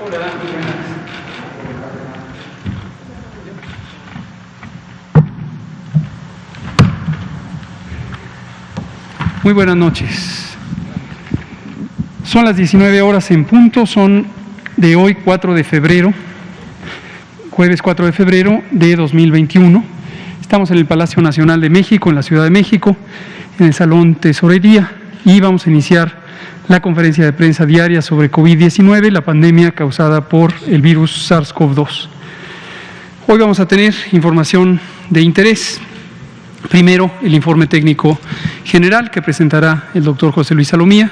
Hola, muy buenas. Muy buenas noches. Son las 19 horas en punto, son de hoy 4 de febrero, jueves 4 de febrero de 2021. Estamos en el Palacio Nacional de México, en la Ciudad de México, en el Salón Tesorería, y vamos a iniciar la conferencia de prensa diaria sobre COVID-19, la pandemia causada por el virus SARS-CoV-2. Hoy vamos a tener información de interés. Primero, el informe técnico general que presentará el doctor José Luis Salomía,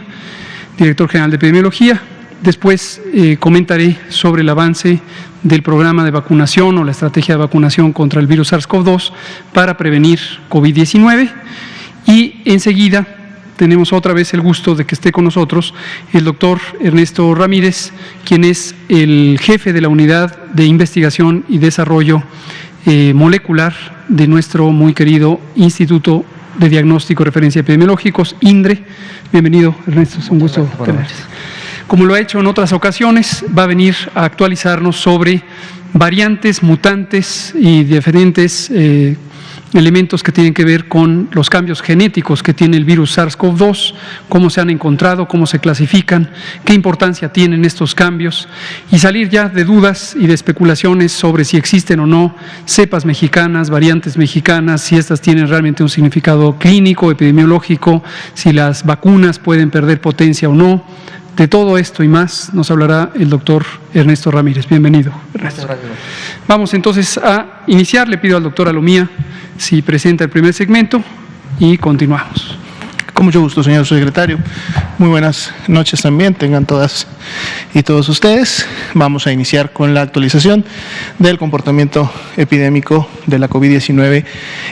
director general de epidemiología. Después comentaré sobre el avance del programa de vacunación o la estrategia de vacunación contra el virus SARS-CoV-2 para prevenir COVID-19. Y enseguida tenemos otra vez el gusto de que esté con nosotros el doctor Ernesto Ramírez, quien es el jefe de la Unidad de Investigación y Desarrollo Molecular de nuestro muy querido Instituto de Diagnóstico y Referencia Epidemiológicos, INDRE. Bienvenido, Ernesto, es un gusto tenerte. Como lo ha hecho en otras ocasiones, va a venir a actualizarnos sobre variantes, mutantes y diferentes elementos que tienen que ver con los cambios genéticos que tiene el virus SARS-CoV-2, cómo se han encontrado, cómo se clasifican, qué importancia tienen estos cambios, y salir ya de dudas y de especulaciones sobre si existen o no cepas mexicanas, variantes mexicanas, si estas tienen realmente un significado clínico, epidemiológico, si las vacunas pueden perder potencia o no. De todo esto y más nos hablará el doctor Ernesto Ramírez. Bienvenido, Ernesto. Vamos entonces a iniciar. Le pido al doctor Salomía si presenta el primer segmento y continuamos. Con mucho gusto, señor secretario. Muy buenas noches también, tengan todas y todos ustedes. Vamos a iniciar con la actualización del comportamiento epidémico de la COVID-19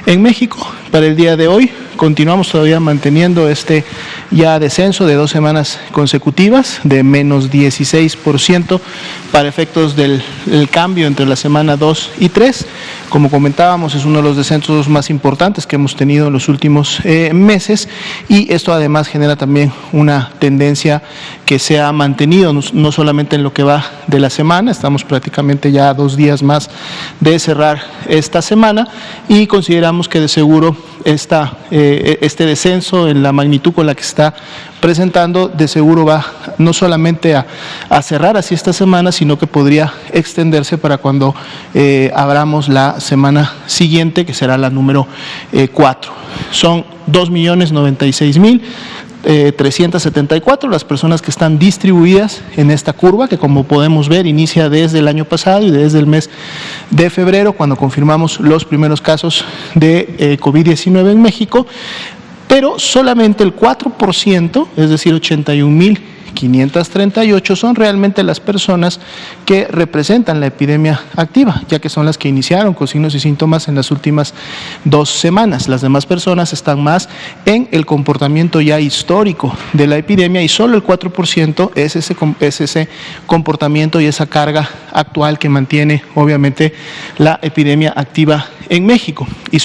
en México. Para el día de hoy continuamos todavía manteniendo este ya descenso de 2 semanas consecutivas de menos 16% para efectos del cambio entre la semana 2 y 3. Como comentábamos, es uno de los descensos más importantes que hemos tenido en los últimos meses, y esto además genera también una tendencia que se ha mantenido no solamente en lo que va de la semana. Estamos prácticamente ya a 2 días más de cerrar esta semana, y consideramos que de seguro este descenso en la magnitud con la que está presentando de seguro va no solamente a cerrar así esta semana, sino que podría extenderse para cuando abramos la semana siguiente, que será la número 4. Son 2.096.374 las personas que están distribuidas en esta curva, que como podemos ver inicia desde el año pasado y desde el mes de febrero, cuando confirmamos los primeros casos de COVID-19 en México, pero solamente el 4%, es decir, 81.538 son realmente las personas que representan la epidemia activa, ya que son las que iniciaron con signos y síntomas en las últimas 2 semanas. Las demás personas están más en el comportamiento ya histórico de la epidemia, y solo el 4% es ese comportamiento y esa carga actual que mantiene obviamente la epidemia activa en México, y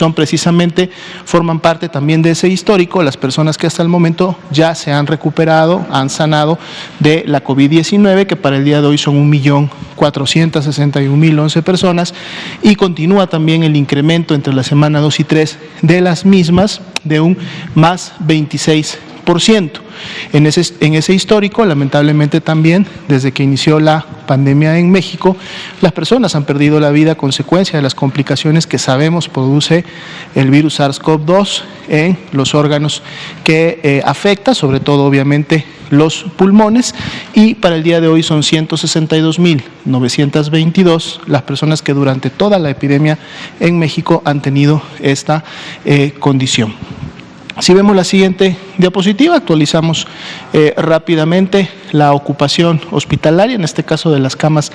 forman parte también de ese histórico las personas que hasta el momento ya se han recuperado, han sanado de la COVID-19, que para el día de hoy son 1.461.011 personas, y continúa también el incremento entre la semana 2 y 3 de las mismas de un más 26%. En ese histórico, lamentablemente también, desde que inició la pandemia en México, las personas han perdido la vida a consecuencia de las complicaciones que sabemos produce el virus SARS-CoV-2 en los órganos que afecta, sobre todo obviamente los pulmones, y para el día de hoy son 162.922 las personas que durante toda la epidemia en México han tenido esta condición. Si vemos la siguiente diapositiva, actualizamos rápidamente la ocupación hospitalaria, en este caso de las camas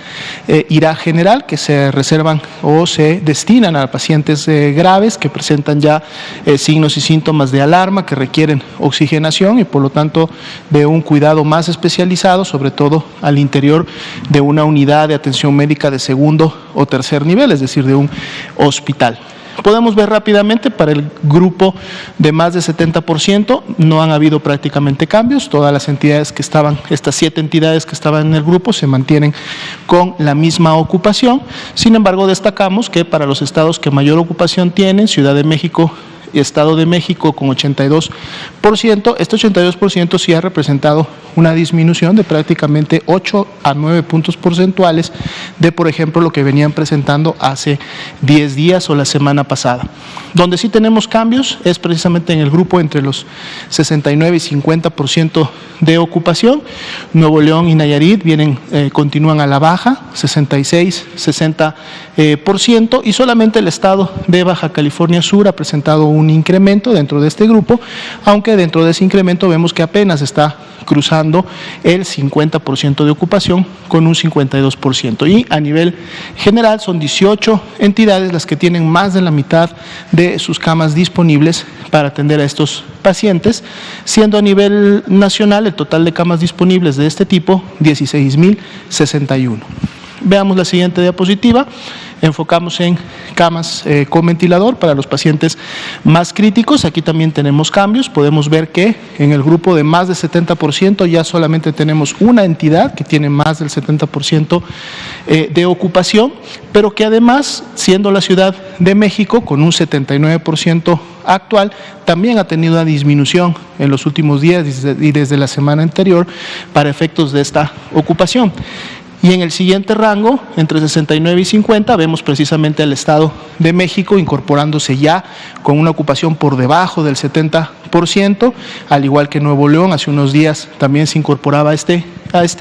IRA general, que se reservan o se destinan a pacientes graves que presentan ya signos y síntomas de alarma, que requieren oxigenación y por lo tanto de un cuidado más especializado, sobre todo al interior de una unidad de atención médica de segundo o tercer nivel, es decir, de un hospital. Podemos ver rápidamente para el grupo de más de 70%, no han habido prácticamente cambios. Todas las entidades que estaban, estas 7 entidades que estaban en el grupo, se mantienen con la misma ocupación. Sin embargo, destacamos que para los estados que mayor ocupación tienen, Ciudad de México y Estado de México con 82%, este 82% sí ha representado una disminución de prácticamente 8 a 9 puntos porcentuales de, por ejemplo, lo que venían presentando hace 10 días o la semana pasada. Donde sí tenemos cambios es precisamente en el grupo entre los 69 y 50% de ocupación. Nuevo León y Nayarit continúan a la baja, 66, 60%, y solamente el estado de Baja California Sur ha presentado un incremento dentro de este grupo, aunque dentro de ese incremento vemos que apenas está cruzando el 50% de ocupación con un 52%. Y a nivel general son 18 entidades las que tienen más de la mitad de sus camas disponibles para atender a estos pacientes, siendo a nivel nacional el total de camas disponibles de este tipo 16.061. Veamos la siguiente diapositiva. Enfocamos en camas con ventilador para los pacientes más críticos. Aquí también tenemos cambios. Podemos ver que en el grupo de más de 70% ya solamente tenemos una entidad que tiene más del 70% de ocupación, pero que además, siendo la Ciudad de México con un 79% actual, también ha tenido una disminución en los últimos días y desde la semana anterior para efectos de esta ocupación. Y en el siguiente rango, entre 69 y 50, vemos precisamente al Estado de México incorporándose ya con una ocupación por debajo del 70%, al igual que Nuevo León, hace unos días también se incorporaba a este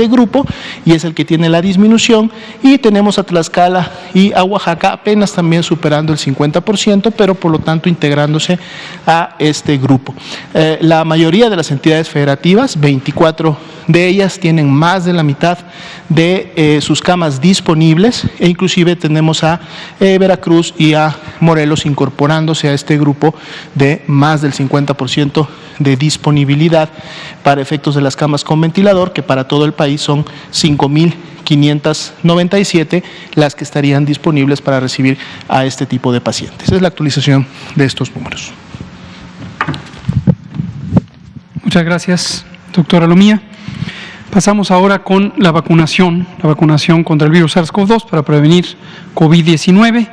grupo y es el que tiene la disminución, y tenemos a Tlaxcala y a Oaxaca apenas también superando el 50%, pero por lo tanto integrándose a este grupo. La mayoría de las entidades federativas, 24 de ellas, tienen más de la mitad de sus camas disponibles, e inclusive tenemos a Veracruz y a Morelos incorporándose a este grupo de más del 50% de disponibilidad para efectos de las camas con ventilador, que para todo el país son 5.597 las que estarían disponibles para recibir a este tipo de pacientes. Esa es la actualización de estos números. Muchas gracias, doctora Lomía. Pasamos ahora con la vacunación contra el virus SARS-CoV-2 para prevenir COVID-19,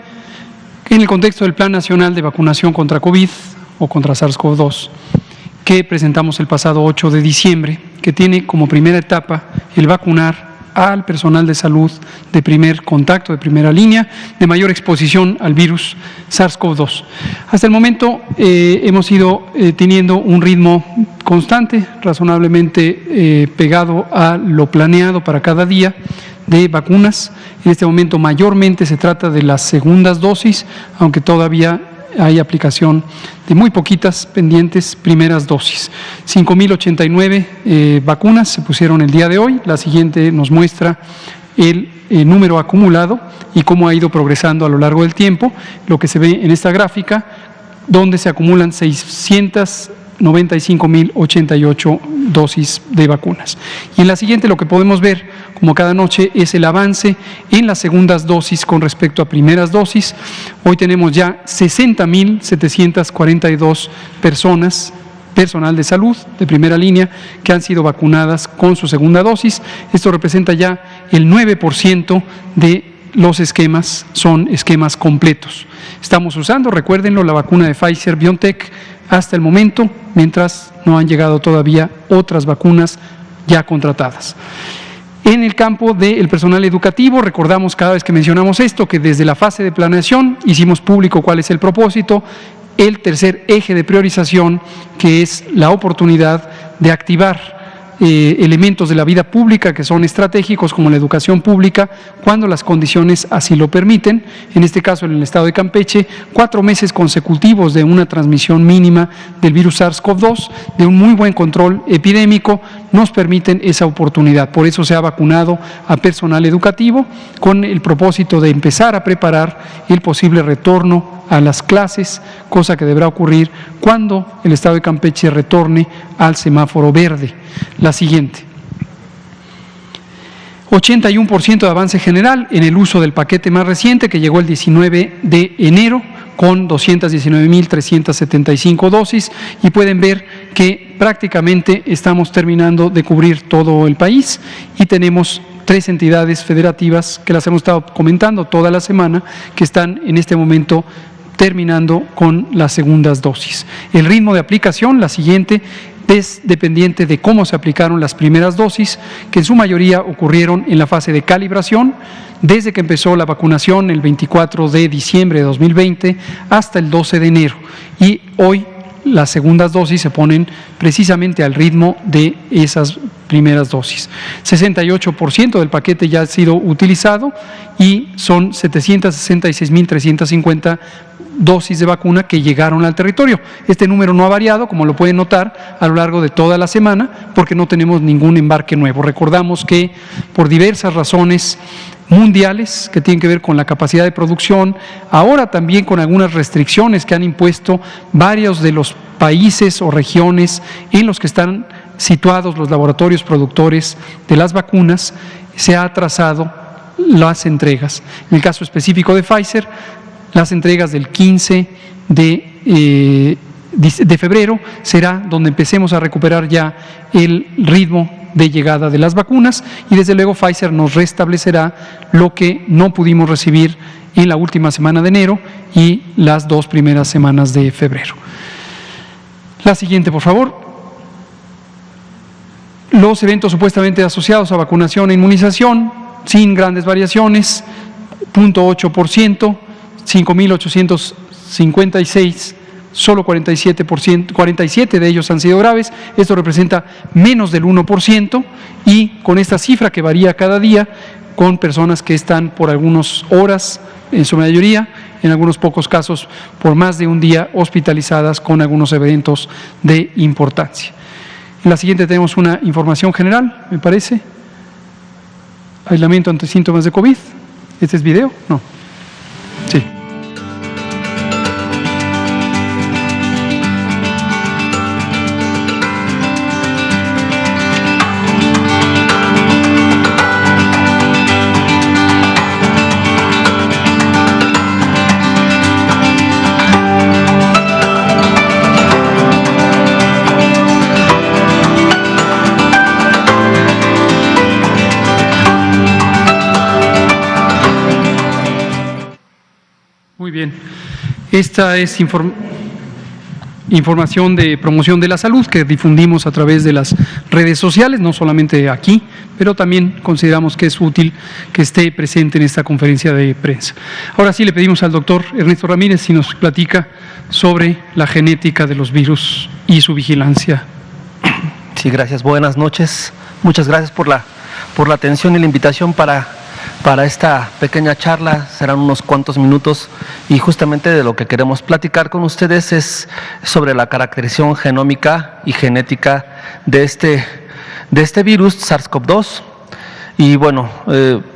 en el contexto del Plan Nacional de Vacunación contra COVID o contra SARS-CoV-2, que presentamos el pasado 8 de diciembre, que tiene como primera etapa el vacunar al personal de salud de primer contacto, de primera línea, de mayor exposición al virus SARS-CoV-2. Hasta el momento hemos ido teniendo un ritmo constante, razonablemente pegado a lo planeado para cada día de vacunas. En este momento mayormente se trata de las segundas dosis, aunque todavía hay aplicación de muy poquitas pendientes primeras dosis. 5.089 vacunas se pusieron el día de hoy. La siguiente nos muestra el número acumulado y cómo ha ido progresando a lo largo del tiempo. Lo que se ve en esta gráfica, donde se acumulan 695.088 dosis de vacunas. Y en la siguiente lo que podemos ver, como cada noche, es el avance en las segundas dosis con respecto a primeras dosis. Hoy tenemos ya 60.742 personal de salud de primera línea que han sido vacunadas con su segunda dosis. Esto representa ya el 9% de los esquemas, son esquemas completos. Estamos usando, recuérdenlo, la vacuna de Pfizer-BioNTech hasta el momento, mientras no han llegado todavía otras vacunas ya contratadas. En el campo del personal educativo, recordamos cada vez que mencionamos esto, que desde la fase de planeación hicimos público cuál es el propósito, el tercer eje de priorización, que es la oportunidad de activar elementos de la vida pública que son estratégicos, como la educación pública, cuando las condiciones así lo permiten. En este caso, en el estado de Campeche, 4 meses consecutivos de una transmisión mínima del virus SARS-CoV-2, de un muy buen control epidémico, nos permiten esa oportunidad. Por eso se ha vacunado a personal educativo con el propósito de empezar a preparar el posible retorno a las clases, cosa que deberá ocurrir cuando el estado de Campeche retorne al semáforo verde. La siguiente. 81% de avance general en el uso del paquete más reciente que llegó el 19 de enero, con 219.375 dosis, y pueden ver que prácticamente estamos terminando de cubrir todo el país y tenemos 3 entidades federativas que las hemos estado comentando toda la semana que están en este momento terminando con las segundas dosis. El ritmo de aplicación, la siguiente, es dependiente de cómo se aplicaron las primeras dosis, que en su mayoría ocurrieron en la fase de calibración, desde que empezó la vacunación el 24 de diciembre de 2020 hasta el 12 de enero. Y hoy las segundas dosis se ponen precisamente al ritmo de esas primeras dosis. 68% del paquete ya ha sido utilizado y son 766.350 dosis de vacuna que llegaron al territorio. Este número no ha variado, como lo pueden notar, a lo largo de toda la semana, porque no tenemos ningún embarque nuevo. Recordamos que por diversas razones mundiales que tienen que ver con la capacidad de producción, ahora también con algunas restricciones que han impuesto varios de los países o regiones en los que están situados los laboratorios productores de las vacunas, se ha atrasado las entregas. En el caso específico de Pfizer, las entregas del 15 de febrero será donde empecemos a recuperar ya el ritmo de llegada de las vacunas, y desde luego Pfizer nos restablecerá lo que no pudimos recibir en la última semana de enero y las 2 primeras semanas de febrero. La siguiente, por favor. Los eventos supuestamente asociados a vacunación e inmunización, sin grandes variaciones, 0.8%, 5.856, solo 47 de ellos han sido graves. Esto representa menos del 1%, y con esta cifra que varía cada día, con personas que están por algunas horas, en su mayoría, en algunos pocos casos por más de un día hospitalizadas con algunos eventos de importancia. En la siguiente tenemos una información general, me parece. Aislamiento ante síntomas de COVID. ¿Este es video? No. Sí. Muy bien. Esta es información de promoción de la salud que difundimos a través de las redes sociales, no solamente aquí, pero también consideramos que es útil que esté presente en esta conferencia de prensa. Ahora sí le pedimos al doctor Ernesto Ramírez si nos platica sobre la genética de los virus y su vigilancia. Sí, gracias. Buenas noches. Muchas gracias por la atención y la invitación para esta pequeña charla. Serán unos cuantos minutos, y justamente de lo que queremos platicar con ustedes es sobre la caracterización genómica y genética de este virus SARS-CoV-2. Y bueno,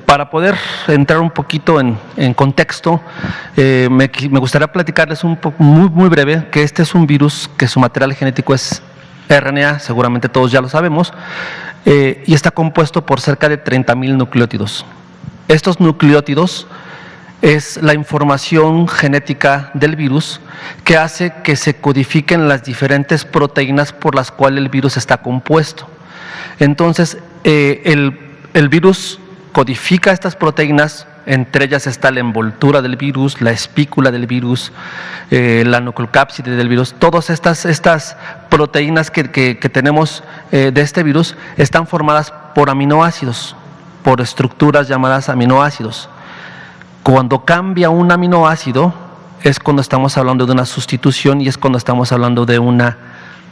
para poder entrar un poquito en contexto, me gustaría platicarles muy breve que este es un virus que su material genético es RNA, seguramente todos ya lo sabemos, y está compuesto por cerca de 30.000 nucleótidos. Estos nucleótidos es la información genética del virus que hace que se codifiquen las diferentes proteínas por las cuales el virus está compuesto. Entonces, el virus codifica estas proteínas, entre ellas está la envoltura del virus, la espícula del virus, la nucleocápside del virus. Todas estas proteínas que tenemos de este virus están formadas por aminoácidos, por estructuras llamadas aminoácidos. Cuando cambia un aminoácido es cuando estamos hablando de una sustitución y es cuando estamos hablando de una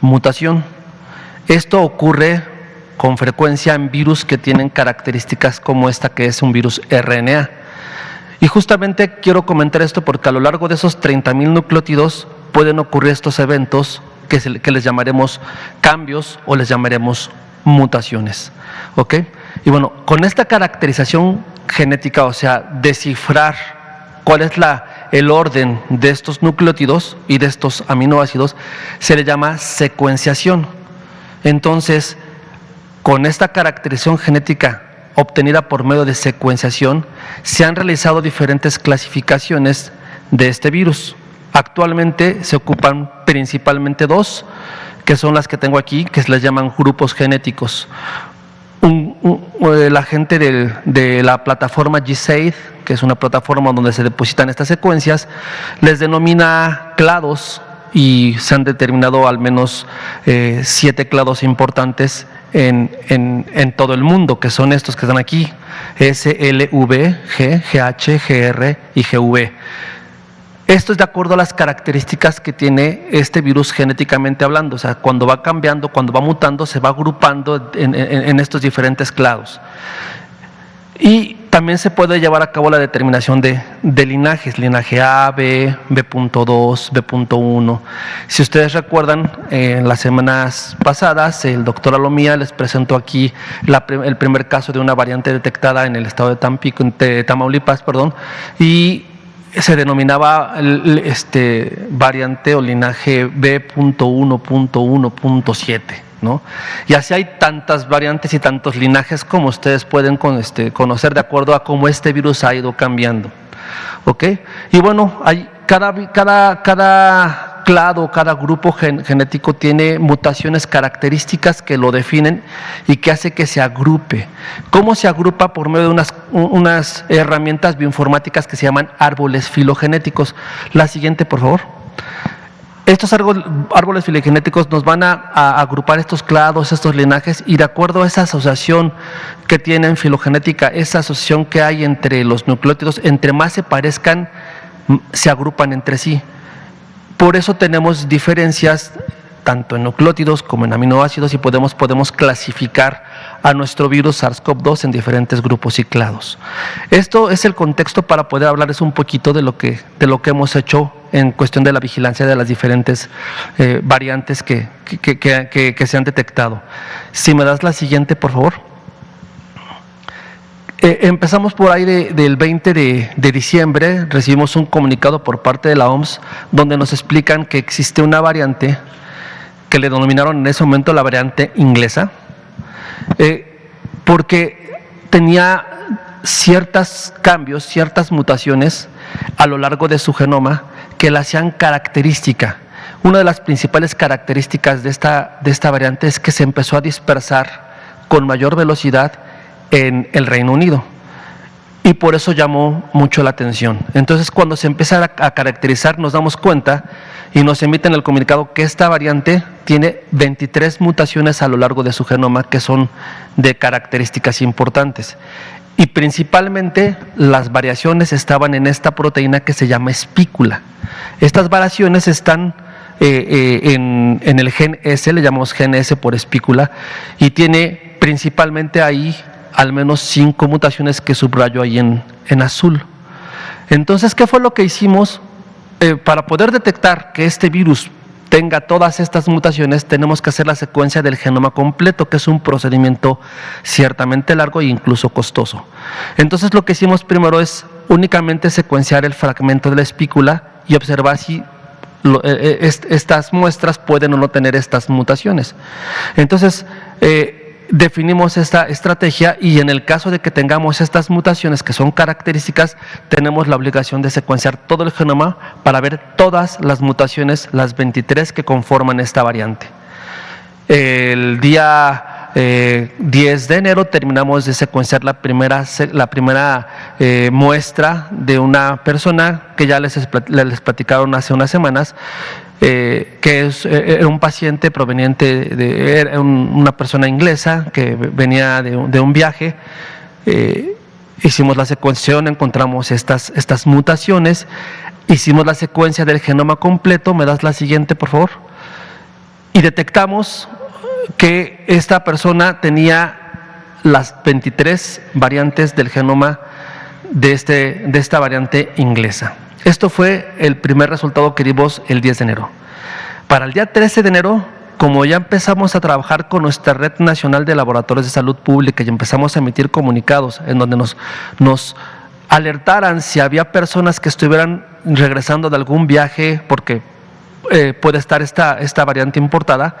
mutación. Esto ocurre con frecuencia en virus que tienen características como esta, que es un virus RNA. Y justamente quiero comentar esto porque a lo largo de esos 30.000 nucleótidos pueden ocurrir estos eventos que les llamaremos cambios o les llamaremos mutaciones. ¿Ok? Y bueno, con esta caracterización genética, o sea, descifrar cuál es el orden de estos nucleótidos y de estos aminoácidos, se le llama secuenciación. Entonces, con esta caracterización genética obtenida por medio de secuenciación, se han realizado diferentes clasificaciones de este virus. Actualmente se ocupan principalmente dos, que son las que tengo aquí, que se les llaman grupos genéticos. La gente de la plataforma GSAID, que es una plataforma donde se depositan estas secuencias, les denomina clados, y se han determinado al menos 7 clados importantes en todo el mundo, que son estos que están aquí: S, L, V, G, GH, GR y GV. Esto es de acuerdo a las características que tiene este virus genéticamente hablando. O sea, cuando va cambiando, cuando va mutando, se va agrupando en estos diferentes clados. Y también se puede llevar a cabo la determinación de linajes: linaje A, B, B.2, B.1. Si ustedes recuerdan, en las semanas pasadas el doctor Alomía les presentó aquí el primer caso de una variante detectada en el estado de Tamaulipas, y se denominaba variante o linaje B.1.1.7, ¿no? Y así hay tantas variantes y tantos linajes como ustedes pueden conocer de acuerdo a cómo este virus ha ido cambiando. ¿Ok? Y bueno, hay cada clado, cada grupo genético tiene mutaciones características que lo definen y que hace que se agrupe. ¿Cómo se agrupa? Por medio de unas herramientas bioinformáticas que se llaman árboles filogenéticos. La siguiente, por favor. Estos árboles filogenéticos nos van a agrupar estos clados, estos linajes, y de acuerdo a esa asociación que tienen filogenética, esa asociación que hay entre los nucleótidos, entre más se parezcan, se agrupan entre sí. Por eso tenemos diferencias tanto en nucleótidos como en aminoácidos, y podemos clasificar a nuestro virus SARS-CoV-2 en diferentes grupos y clados. Esto es el contexto para poder hablarles un poquito de lo que hemos hecho en cuestión de la vigilancia de las diferentes variantes que se han detectado. Si me das la siguiente, por favor. Empezamos por ahí del 20 de diciembre, recibimos un comunicado por parte de la OMS donde nos explican que existe una variante que le denominaron en ese momento la variante inglesa, porque tenía ciertos cambios, ciertas mutaciones a lo largo de su genoma que la hacían característica. Una de las principales características de esta variante es que se empezó a dispersar con mayor velocidad en el Reino Unido, y por eso llamó mucho la atención. Entonces, cuando se empieza a caracterizar, nos damos cuenta y nos emiten el comunicado que esta variante tiene 23 mutaciones a lo largo de su genoma que son de características importantes. Y principalmente las variaciones estaban en esta proteína que se llama espícula. Estas variaciones están en el gen S, le llamamos gen S por espícula, y tiene principalmente ahí al menos 5 mutaciones que subrayo ahí en azul. Entonces, ¿qué fue lo que hicimos? Para poder detectar que este virus tenga todas estas mutaciones, tenemos que hacer la secuencia del genoma completo, que es un procedimiento ciertamente largo e incluso costoso. Entonces, lo que hicimos primero es únicamente secuenciar el fragmento de la espícula y observar si estas muestras pueden o no tener estas mutaciones. Entonces, definimos esta estrategia, y en el caso de que tengamos estas mutaciones que son características, tenemos la obligación de secuenciar todo el genoma para ver todas las mutaciones, las 23 que conforman esta variante. El día 10 de enero terminamos de secuenciar la primera muestra de una persona que ya les platicaron hace unas semanas, que era un paciente proveniente era una persona inglesa que venía de un viaje. Hicimos la secuenciación, encontramos estas mutaciones, hicimos la secuencia del genoma completo. Me das la siguiente, por favor. Y detectamos que esta persona tenía las 23 variantes del genoma de esta variante inglesa. Esto fue el primer resultado que dimos el 10 de enero. Para el día 13 de enero, como ya empezamos a trabajar con nuestra red nacional de laboratorios de salud pública y empezamos a emitir comunicados en donde nos alertaran si había personas que estuvieran regresando de algún viaje, porque puede estar esta variante importada,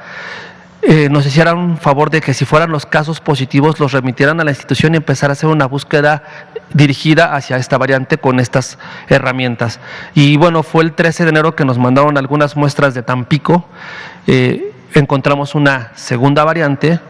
nos hicieran un favor de que si fueran los casos positivos los remitieran a la institución y empezar a hacer una búsqueda dirigida hacia esta variante con estas herramientas. Y bueno, fue el 13 de enero que nos mandaron algunas muestras de Tampico. Encontramos una segunda variante.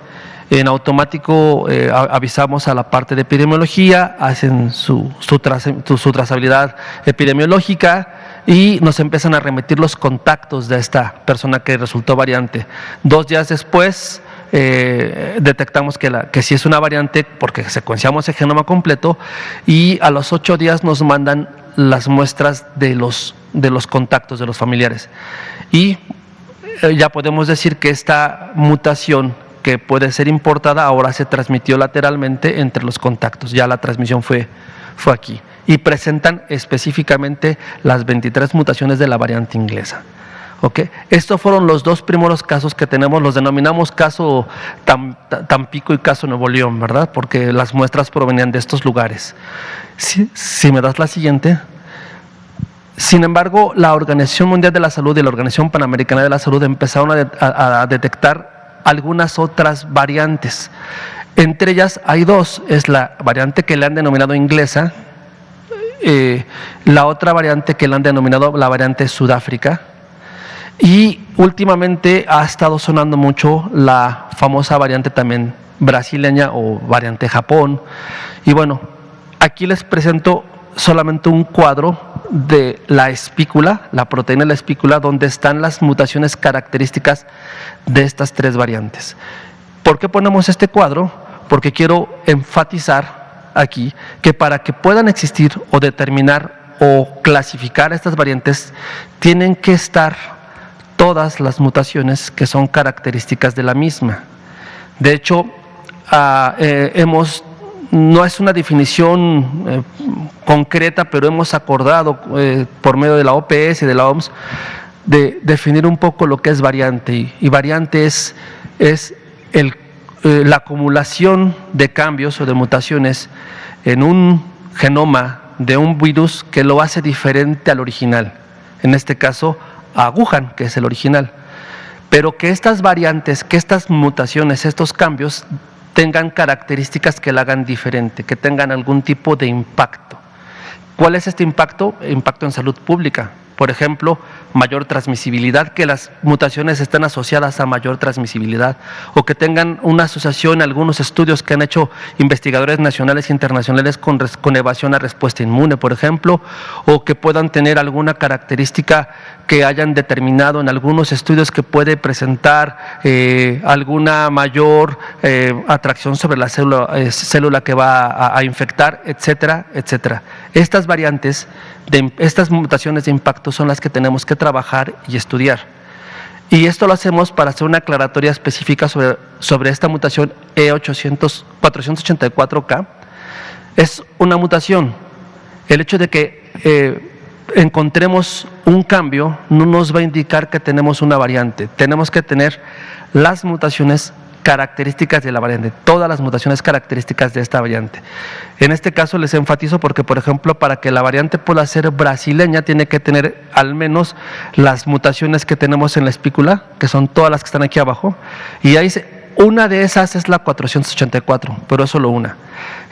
En automático avisamos a la parte de epidemiología, hacen su trazabilidad epidemiológica y nos empiezan a remitir los contactos de esta persona que resultó variante. 2 días después detectamos que sí es una variante porque secuenciamos el genoma completo, y a los 8 días nos mandan las muestras de los contactos de los familiares. Y ya podemos decir que esta mutación, que puede ser importada, ahora se transmitió lateralmente entre los contactos. Ya la transmisión fue aquí. Y presentan específicamente las 23 mutaciones de la variante inglesa. ¿Okay? Estos fueron los 2 primeros casos que tenemos, los denominamos caso Tampico y caso Nuevo León, ¿verdad? Porque las muestras provenían de estos lugares. Si me das la siguiente. Sin embargo, la Organización Mundial de la Salud y la Organización Panamericana de la Salud empezaron a detectar algunas otras variantes. Entre ellas hay 2, es la variante que le han denominado inglesa, la otra variante que le han denominado la variante Sudáfrica, y últimamente ha estado sonando mucho la famosa variante también brasileña o variante Japón. Y bueno, aquí les presento solamente un cuadro de la espícula, la proteína de la espícula, donde están las mutaciones características de estas 3 variantes. ¿Por qué ponemos este cuadro? Porque quiero enfatizar aquí que para que puedan existir o determinar o clasificar estas variantes, tienen que estar todas las mutaciones que son características de la misma. De hecho, no es una definición concreta, pero hemos acordado por medio de la OPS y de la OMS de definir un poco lo que es variante. Y variante es la acumulación de cambios o de mutaciones en un genoma de un virus que lo hace diferente al original. En este caso, a Wuhan, que es el original. Pero que estas variantes, que estas mutaciones, estos cambios tengan características que la hagan diferente, que tengan algún tipo de impacto. ¿Cuál es este impacto? Impacto en salud pública. Por ejemplo, mayor transmisibilidad, que las mutaciones estén asociadas a mayor transmisibilidad, o que tengan una asociación, algunos estudios que han hecho investigadores nacionales e internacionales con evasión a respuesta inmune, por ejemplo, o que puedan tener alguna característica que hayan determinado en algunos estudios que puede presentar alguna mayor atracción sobre la célula que va a infectar, etcétera, etcétera. Estas variantes, estas mutaciones de impacto son las que tenemos que trabajar y estudiar. Y esto lo hacemos para hacer una aclaratoria específica sobre esta mutación E484K. Es una mutación. El hecho de que encontremos un cambio no nos va a indicar que tenemos una variante. Tenemos que tener las mutaciones características de la variante, todas las mutaciones características de esta variante. En este caso les enfatizo porque, por ejemplo, para que la variante pueda ser brasileña, tiene que tener al menos las mutaciones que tenemos en la espícula, que son todas las que están aquí abajo, y ahí una de esas es la 484, pero es solo una.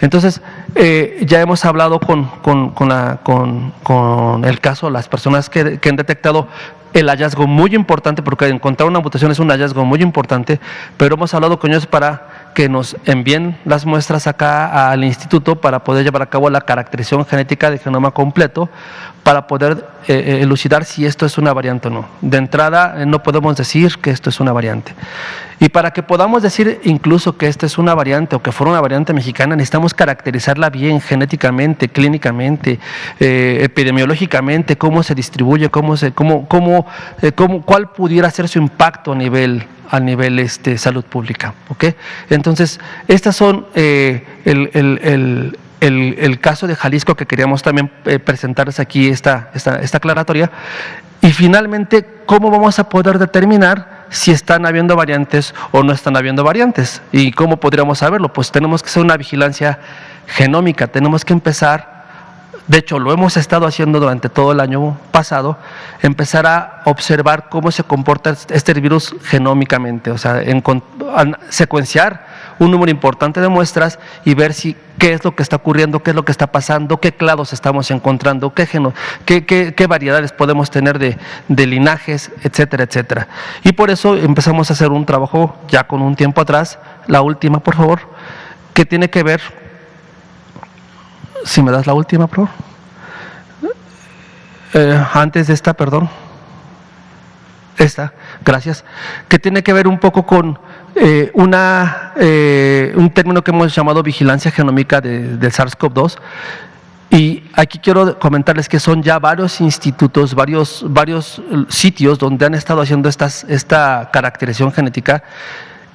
Entonces, ya hemos hablado con el caso, las personas que han detectado el hallazgo muy importante, porque encontrar una mutación es un hallazgo muy importante, pero hemos hablado con ellos para que nos envíen las muestras acá al instituto para poder llevar a cabo la caracterización genética del genoma completo, para poder elucidar si esto es una variante o no. De entrada, no podemos decir que esto es una variante. Y para que podamos decir incluso que esta es una variante o que fuera una variante mexicana, necesitamos caracterizarla bien genéticamente, clínicamente, epidemiológicamente, cómo se distribuye, cuál pudiera ser su impacto a nivel salud pública. ¿Okay? Entonces, estas son el caso de Jalisco que queríamos también presentarles aquí esta aclaratoria. Y finalmente, ¿cómo vamos a poder determinar si están habiendo variantes o no están habiendo variantes? ¿Y cómo podríamos saberlo? Pues tenemos que hacer una vigilancia genómica, tenemos que empezar de hecho lo hemos estado haciendo durante todo el año pasado, empezar a observar cómo se comporta este virus genómicamente, o sea, secuenciar un número importante de muestras y ver qué es lo que está ocurriendo, qué es lo que está pasando, qué clados estamos encontrando, qué variedades podemos tener de linajes, etcétera, etcétera. Y por eso empezamos a hacer un trabajo ya con un tiempo atrás, la última, por favor, que tiene que ver, si me das la última, por favor, antes de esta, perdón, esta, gracias, que tiene que ver un poco con un término que hemos llamado vigilancia genómica del SARS-CoV-2. Y aquí quiero comentarles que son ya varios institutos, varios sitios donde han estado haciendo esta caracterización genética.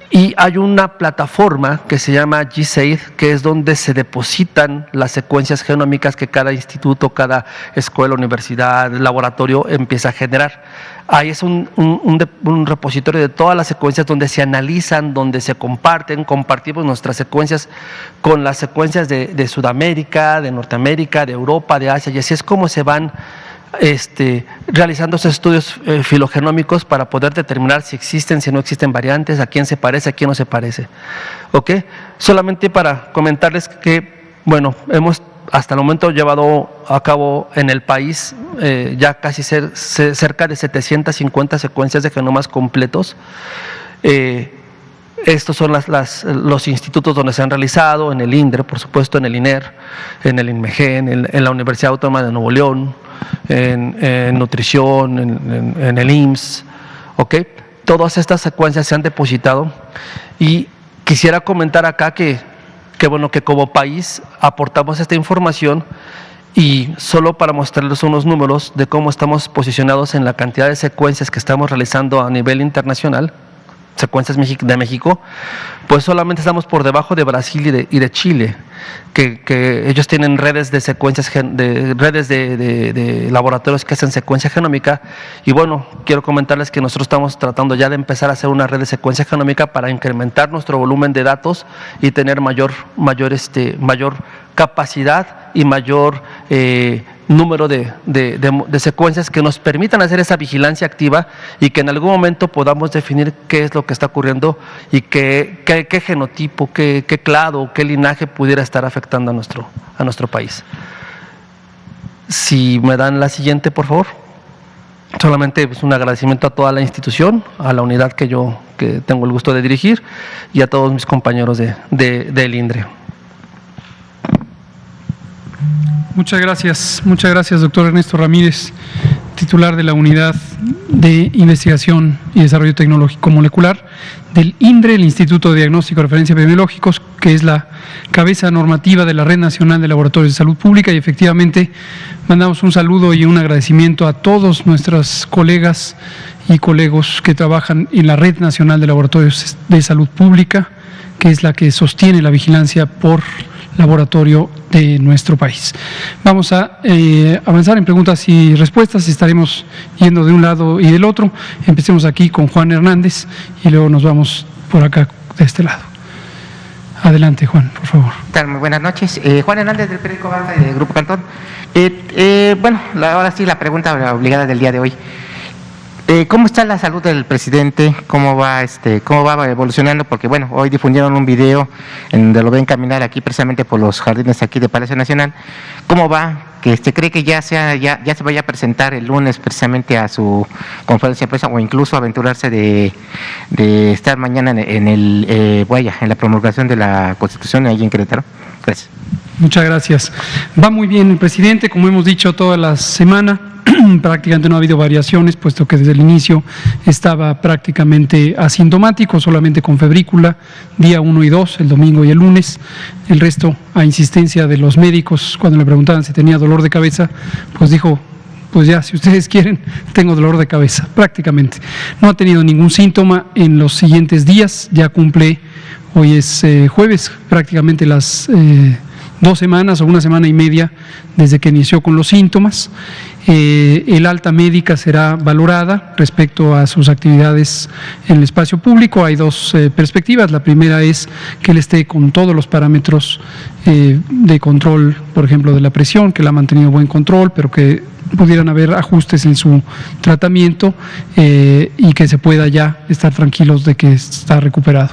Y hay una plataforma que se llama GSAID, que es donde se depositan las secuencias genómicas que cada instituto, cada escuela, universidad, laboratorio empieza a generar. Ahí es un repositorio de todas las secuencias donde se analizan, donde se compartimos nuestras secuencias con las secuencias de Sudamérica, de Norteamérica, de Europa, de Asia, y así es como se van realizando esos estudios filogenómicos para poder determinar si existen, si no existen variantes, a quién se parece, a quién no se parece. ¿Ok? Solamente para comentarles que, bueno, hemos hasta el momento llevado a cabo en el país ya casi cerca de 750 secuencias de genomas completos. Estos son los institutos donde se han realizado, en el INDRE, por supuesto, en el INER, en el INMEGEN, en la Universidad Autónoma de Nuevo León, en nutrición, en el IMSS, ¿ok? Todas estas secuencias se han depositado y quisiera comentar acá que bueno, que como país aportamos esta información y solo para mostrarles unos números de cómo estamos posicionados en la cantidad de secuencias que estamos realizando a nivel internacional, secuencias de México, pues solamente estamos por debajo de Brasil y de Chile, que ellos tienen redes de secuencias, redes de laboratorios que hacen secuencia genómica. Y bueno, quiero comentarles que nosotros estamos tratando ya de empezar a hacer una red de secuencia genómica para incrementar nuestro volumen de datos y tener mayor capacidad y mayor número de secuencias que nos permitan hacer esa vigilancia activa y que en algún momento podamos definir qué es lo que está ocurriendo y qué genotipo, qué clado, qué linaje pudiera estar afectando a nuestro país. Si me dan la siguiente, por favor. Solamente pues, un agradecimiento a toda la institución, a la unidad que tengo el gusto de dirigir y a todos mis compañeros del INDRE. Muchas gracias, doctor Ernesto Ramírez, titular de la Unidad de Investigación y Desarrollo Tecnológico Molecular del INDRE, el Instituto de Diagnóstico y Referencia Epidemiológicos, que es la cabeza normativa de la Red Nacional de Laboratorios de Salud Pública, y efectivamente mandamos un saludo y un agradecimiento a todos nuestros colegas y colegos que trabajan en la Red Nacional de Laboratorios de Salud Pública, que es la que sostiene la vigilancia por laboratorio de nuestro país. Vamos a avanzar en preguntas y respuestas, estaremos yendo de un lado y del otro. Empecemos aquí con Juan Hernández y luego nos vamos por acá de este lado. Adelante, Juan, por favor. Muy buenas noches. Juan Hernández del periódico Banca y del Grupo Cantón. Bueno, ahora sí la pregunta obligada del día de hoy. ¿Cómo está la salud del presidente? ¿Cómo va evolucionando? Porque bueno, hoy difundieron un video en donde lo ven caminar aquí precisamente por los jardines aquí de Palacio Nacional. ¿Cómo va? Que cree que ya se vaya a presentar el lunes precisamente a su conferencia de prensa o incluso aventurarse de estar mañana en la promulgación de la Constitución ahí en Querétaro. Gracias. Muchas gracias. Va muy bien el presidente, como hemos dicho toda la semana. Prácticamente no ha habido variaciones, puesto que desde el inicio estaba prácticamente asintomático, solamente con febrícula, día 1 y 2, el domingo y el lunes. El resto, a insistencia de los médicos, cuando le preguntaban si tenía dolor de cabeza, pues dijo, pues ya, si ustedes quieren, tengo dolor de cabeza, prácticamente. No ha tenido ningún síntoma en los siguientes días, ya cumple, hoy es jueves, prácticamente las 2 semanas o 1 semana y media desde que inició con los síntomas. El alta médica será valorada respecto a sus actividades en el espacio público. Hay 2 perspectivas. La primera es que él esté con todos los parámetros de control, por ejemplo, de la presión, que él ha mantenido buen control, pero que pudieran haber ajustes en su tratamiento y que se pueda ya estar tranquilos de que está recuperado.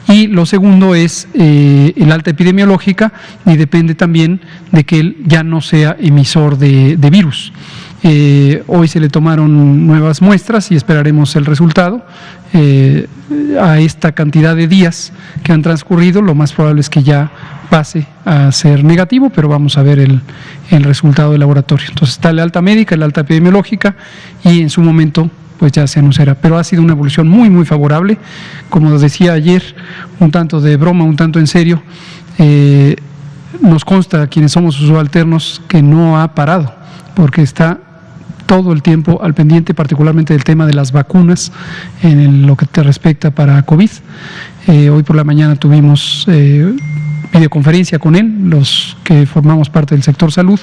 Y lo segundo es el alta epidemiológica, y depende también de que él ya no sea emisor de virus. Hoy se le tomaron nuevas muestras y esperaremos el resultado. A esta cantidad de días que han transcurrido, lo más probable es que ya pase a ser negativo, pero vamos a ver el resultado del laboratorio. Entonces está la alta médica, la alta epidemiológica, y en su momento pues ya se anunciará. Pero ha sido una evolución muy, muy favorable. Como decía ayer, un tanto de broma, un tanto en serio, nos consta a quienes somos subalternos que no ha parado, porque está todo el tiempo al pendiente, particularmente del tema de las vacunas, en lo que te respecta para COVID. Hoy por la mañana tuvimos videoconferencia con él, los que formamos parte del sector salud,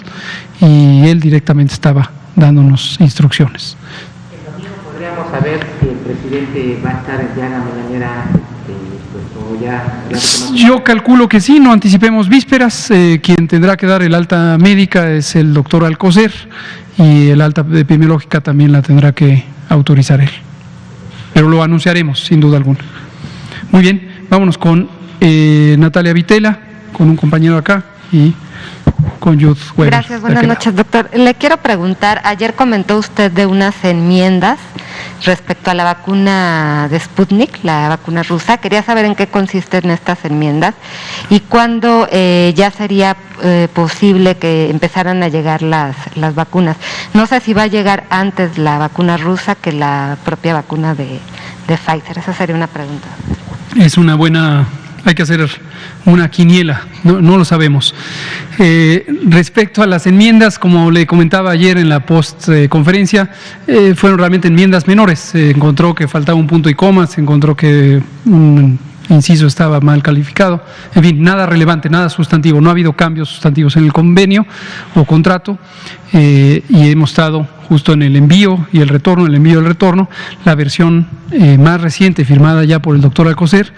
y él directamente estaba dándonos instrucciones. ¿El domingo podríamos saber si el presidente va a estar ya en la mañanera? Yo calculo que sí, no anticipemos vísperas. Quien tendrá que dar el alta médica es el doctor Alcocer, y el alta epidemiológica también la tendrá que autorizar él. Pero lo anunciaremos, sin duda alguna. Muy bien, vámonos con Natalia Vitela, con un compañero acá, y con Yud Weber. Gracias, buenas noches, doctor. Le quiero preguntar, ayer comentó usted de unas enmiendas respecto a la vacuna de Sputnik, la vacuna rusa. Quería saber en qué consisten estas enmiendas y cuándo ya sería posible que empezaran a llegar las vacunas. No sé si va a llegar antes la vacuna rusa que la propia vacuna de Pfizer. Esa sería una pregunta. Es una buena... Hay que hacer una quiniela, no lo sabemos. Respecto a las enmiendas, como le comentaba ayer en la postconferencia, fueron realmente enmiendas menores. Se encontró que faltaba un punto y coma, se encontró que un inciso estaba mal calificado. En fin, nada relevante, nada sustantivo. No ha habido cambios sustantivos en el convenio o contrato, y hemos estado justo en el envío y el retorno, la versión más reciente firmada ya por el doctor Alcocer.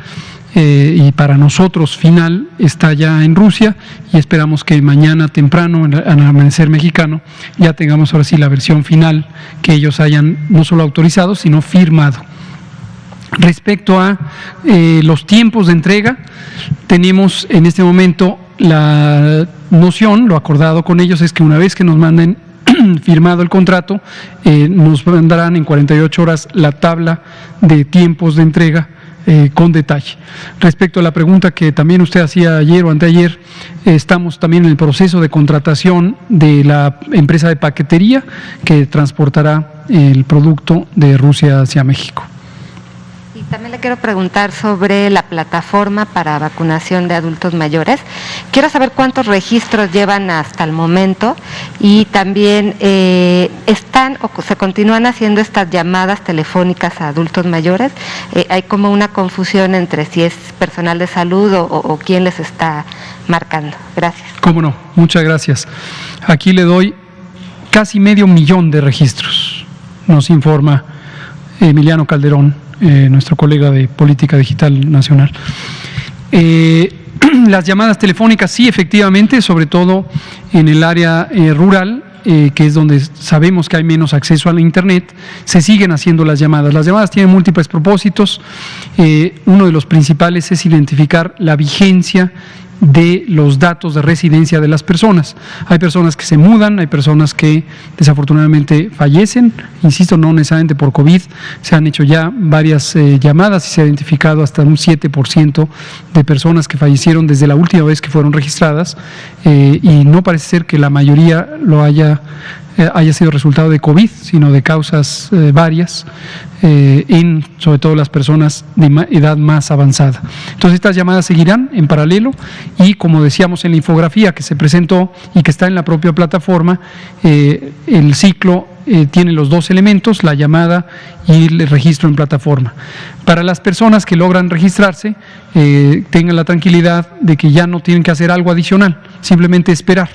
Y para nosotros final está ya en Rusia, y esperamos que mañana temprano, al amanecer mexicano, ya tengamos ahora sí la versión final que ellos hayan no solo autorizado, sino firmado. Respecto a los tiempos de entrega, tenemos en este momento la noción, lo acordado con ellos es que una vez que nos manden firmado el contrato, nos mandarán en 48 horas la tabla de tiempos de entrega con detalle. Respecto a la pregunta que también usted hacía ayer o anteayer, estamos también en el proceso de contratación de la empresa de paquetería que transportará el producto de Rusia hacia México. Y también le quiero preguntar sobre la plataforma para vacunación de adultos mayores. Quiero saber cuántos registros llevan hasta el momento, y también están o se continúan haciendo estas llamadas telefónicas a adultos mayores. Hay como una confusión entre si es personal de salud o quién les está marcando. Gracias. Cómo no, muchas gracias. Aquí le doy casi 500,000 de registros, nos informa Emiliano Calderón, nuestro colega de Política Digital Nacional. Las llamadas telefónicas sí, efectivamente, sobre todo en el área rural, que es donde sabemos que hay menos acceso a la Internet, se siguen haciendo las llamadas. Las llamadas tienen múltiples propósitos. Uno de los principales es identificar la vigencia de los datos de residencia de las personas. Hay personas que se mudan, hay personas que desafortunadamente fallecen, insisto, no necesariamente por COVID. Se han hecho ya varias llamadas y se ha identificado hasta un 7% de personas que fallecieron desde la última vez que fueron registradas, y no parece ser que la mayoría lo haya sido resultado de COVID, sino de causas varias, en sobre todo las personas de edad más avanzada. Entonces estas llamadas seguirán en paralelo, y como decíamos en la infografía que se presentó y que está en la propia plataforma, el ciclo tiene los 2 elementos, la llamada y el registro en plataforma. Para las personas que logran registrarse, tengan la tranquilidad de que ya no tienen que hacer algo adicional. simplemente esperar.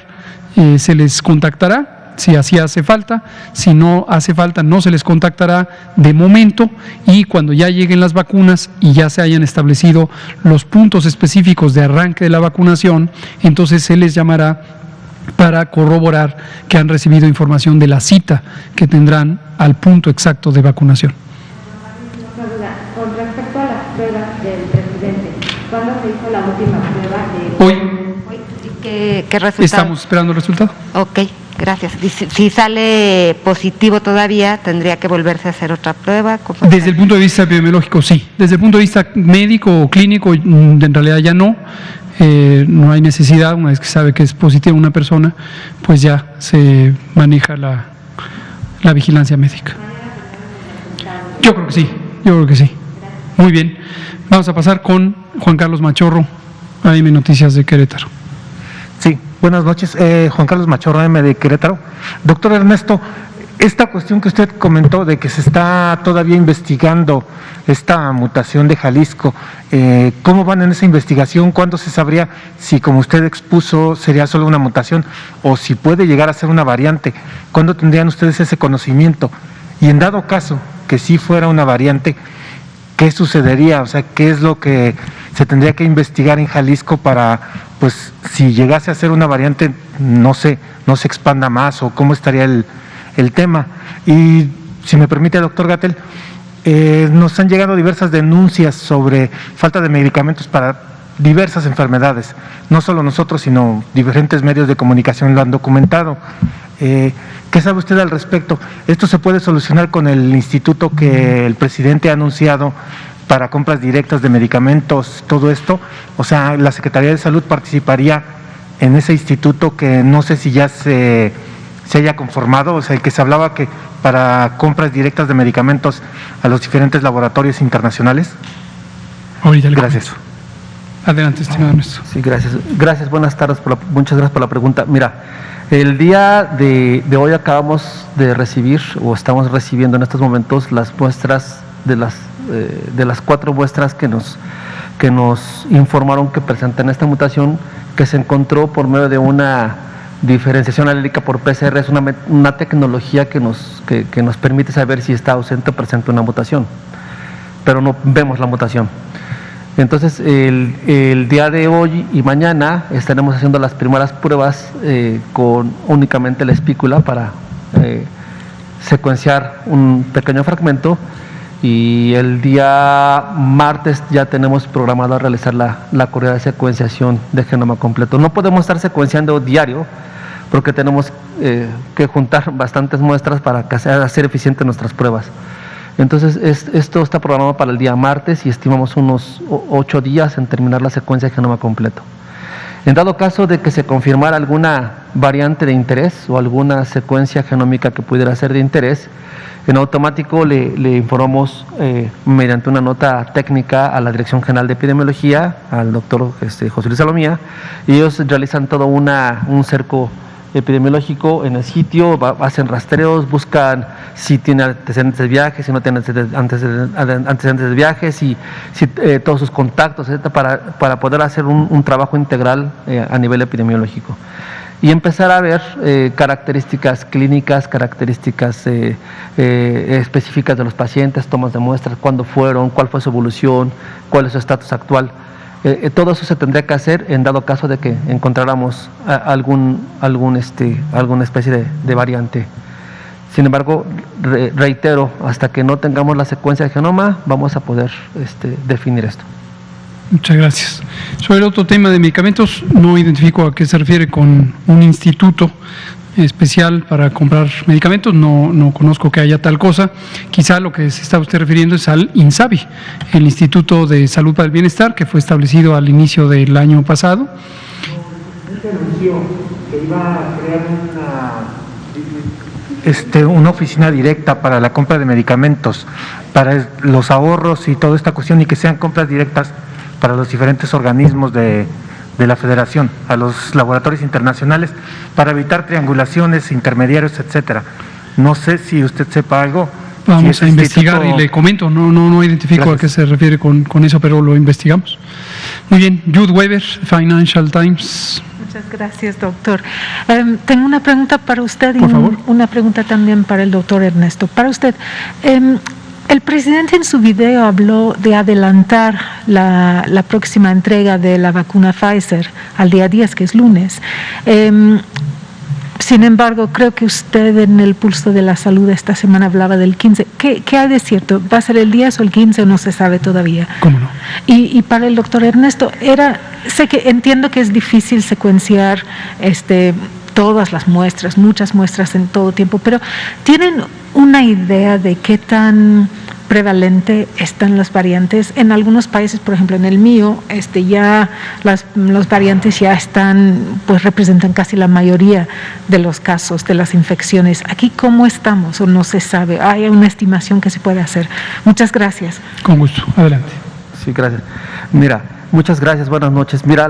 Se les contactará si así hace falta, si no hace falta no se les contactará de momento, y cuando ya lleguen las vacunas y ya se hayan establecido los puntos específicos de arranque de la vacunación, entonces se les llamará para corroborar que han recibido información de la cita que tendrán al punto exacto de vacunación. Con respecto a las pruebas del presidente, ¿cuándo se hizo la última prueba? Hoy ¿Qué resultado? estamos esperando el resultado. Ok, gracias. Si sale positivo todavía, ¿tendría que volverse a hacer otra prueba? Desde el punto de vista epidemiológico, sí. Desde el punto de vista médico o clínico, en realidad ya no. No hay necesidad. Una vez que sabe que es positiva una persona, pues ya se maneja la vigilancia médica. Yo creo que sí. Muy bien. Vamos a pasar con Juan Carlos Machorro, AM Noticias de Querétaro. Sí, buenas noches. Juan Carlos Machorro, AM de Querétaro. Doctor Ernesto, esta cuestión que usted comentó de que se está todavía investigando esta mutación de Jalisco, ¿cómo van en esa investigación? ¿Cuándo se sabría si, como usted expuso, sería solo una mutación o si puede llegar a ser una variante? ¿Cuándo tendrían ustedes ese conocimiento? Y en dado caso que sí fuera una variante, ¿qué sucedería? O sea, ¿qué es lo que se tendría que investigar en Jalisco para, pues, si llegase a ser una variante, no se expanda más, o cómo estaría el tema? Y si me permite, doctor Gatell, nos han llegado diversas denuncias sobre falta de medicamentos para diversas enfermedades. No solo nosotros, sino diferentes medios de comunicación lo han documentado. ¿Qué sabe usted al respecto? ¿Esto se puede solucionar con el instituto que el presidente ha anunciado para compras directas de medicamentos, todo esto? O sea, la Secretaría de Salud participaría en ese instituto que no sé si ya se haya conformado, o sea, el que se hablaba que para compras directas de medicamentos a los diferentes laboratorios internacionales. Ahorita le Gracias. comento. Adelante, estimado Ernesto. Sí, gracias. Gracias, buenas tardes, muchas gracias por la pregunta. Mira, el día de hoy acabamos de recibir, o estamos recibiendo en estos momentos, las muestras de las 4 muestras que nos informaron que presentan esta mutación, que se encontró por medio de una diferenciación alélica por PCR. Es una tecnología que nos permite saber si está ausente o presente una mutación, pero no vemos la mutación. Entonces, el día de hoy y mañana estaremos haciendo las primeras pruebas con únicamente la espícula para secuenciar un pequeño fragmento, y el día martes ya tenemos programado realizar la corrida de secuenciación de genoma completo. No podemos estar secuenciando diario porque tenemos que juntar bastantes muestras para hacer eficientes nuestras pruebas. Entonces, esto está programado para el día martes y estimamos unos 8 días en terminar la secuencia de genoma completo. En dado caso de que se confirmara alguna variante de interés o alguna secuencia genómica que pudiera ser de interés, en automático le informamos mediante una nota técnica a la Dirección General de Epidemiología, al doctor José Luis Salomía, y ellos realizan todo un cerco epidemiológico en el sitio, hacen rastreos, buscan si tiene antecedentes de viaje, si no tiene antecedentes de viaje, si todos sus contactos, etcétera, para poder hacer un trabajo integral a nivel epidemiológico y empezar a ver características clínicas, características específicas de los pacientes, tomas de muestras, cuándo fueron, cuál fue su evolución, cuál es su estatus actual. Todo eso se tendría que hacer en dado caso de que encontráramos alguna especie de variante. Sin embargo, reitero, hasta que no tengamos la secuencia de genoma, vamos a poder definir esto. Muchas gracias. Sobre el otro tema de medicamentos, no identifico a qué se refiere con un instituto especial para comprar medicamentos, no conozco que haya tal cosa. Quizá lo que se está usted refiriendo es al INSABI, el Instituto de Salud para el Bienestar, que fue establecido al inicio del año pasado. Se anunció que iba a crear una oficina directa para la compra de medicamentos, para los ahorros y toda esta cuestión, y que sean compras directas para los diferentes organismos de la Federación, a los laboratorios internacionales, para evitar triangulaciones, intermediarios, etcétera. No sé si usted sepa algo Vamos Sí, a es investigar instituto- y le comento, no identifico Gracias. a qué se refiere con eso, pero lo investigamos. Muy bien, Jude Weber, Financial Times. Muchas gracias, doctor. Tengo una pregunta para usted y Por favor. una pregunta también para el doctor Ernesto. Para usted, el presidente en su video habló de adelantar la próxima entrega de la vacuna Pfizer al día 10, que es lunes. Sin embargo, creo que usted en el Pulso de la Salud esta semana hablaba del 15. ¿Qué hay de cierto? ¿Va a ser el 10 o el 15 o no se sabe todavía? ¿Cómo no? Y para el doctor Ernesto, entiendo que es difícil secuenciar todas las muestras, muchas muestras en todo tiempo, pero ¿tienen una idea de qué tan prevalente están las variantes? En algunos países, por ejemplo en el mío, ya los variantes ya están, pues representan casi la mayoría de los casos de las infecciones. Aquí, ¿cómo estamos? ¿O no se sabe? ¿Hay una estimación que se puede hacer? Muchas gracias. Con gusto, adelante. Sí, gracias. Mira, muchas gracias, buenas noches. Mira,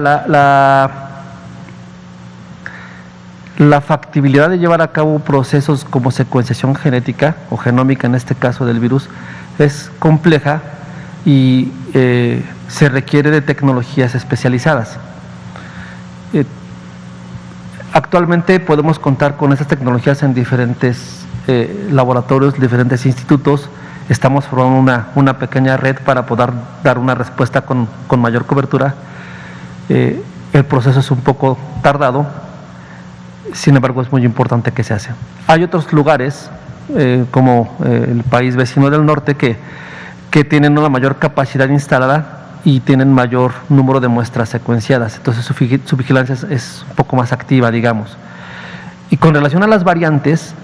la factibilidad de llevar a cabo procesos como secuenciación genética o genómica, en este caso del virus, es compleja y se requiere de tecnologías especializadas. Actualmente podemos contar con estas tecnologías en diferentes laboratorios, diferentes institutos. Estamos formando una pequeña red para poder dar una respuesta con mayor cobertura. El proceso es un poco tardado, sin embargo es muy importante que se hace. Hay otros lugares, como el país vecino del norte, que tienen una mayor capacidad instalada y tienen mayor número de muestras secuenciadas, entonces su vigilancia es un poco más activa, digamos. Y con relación a las variantes,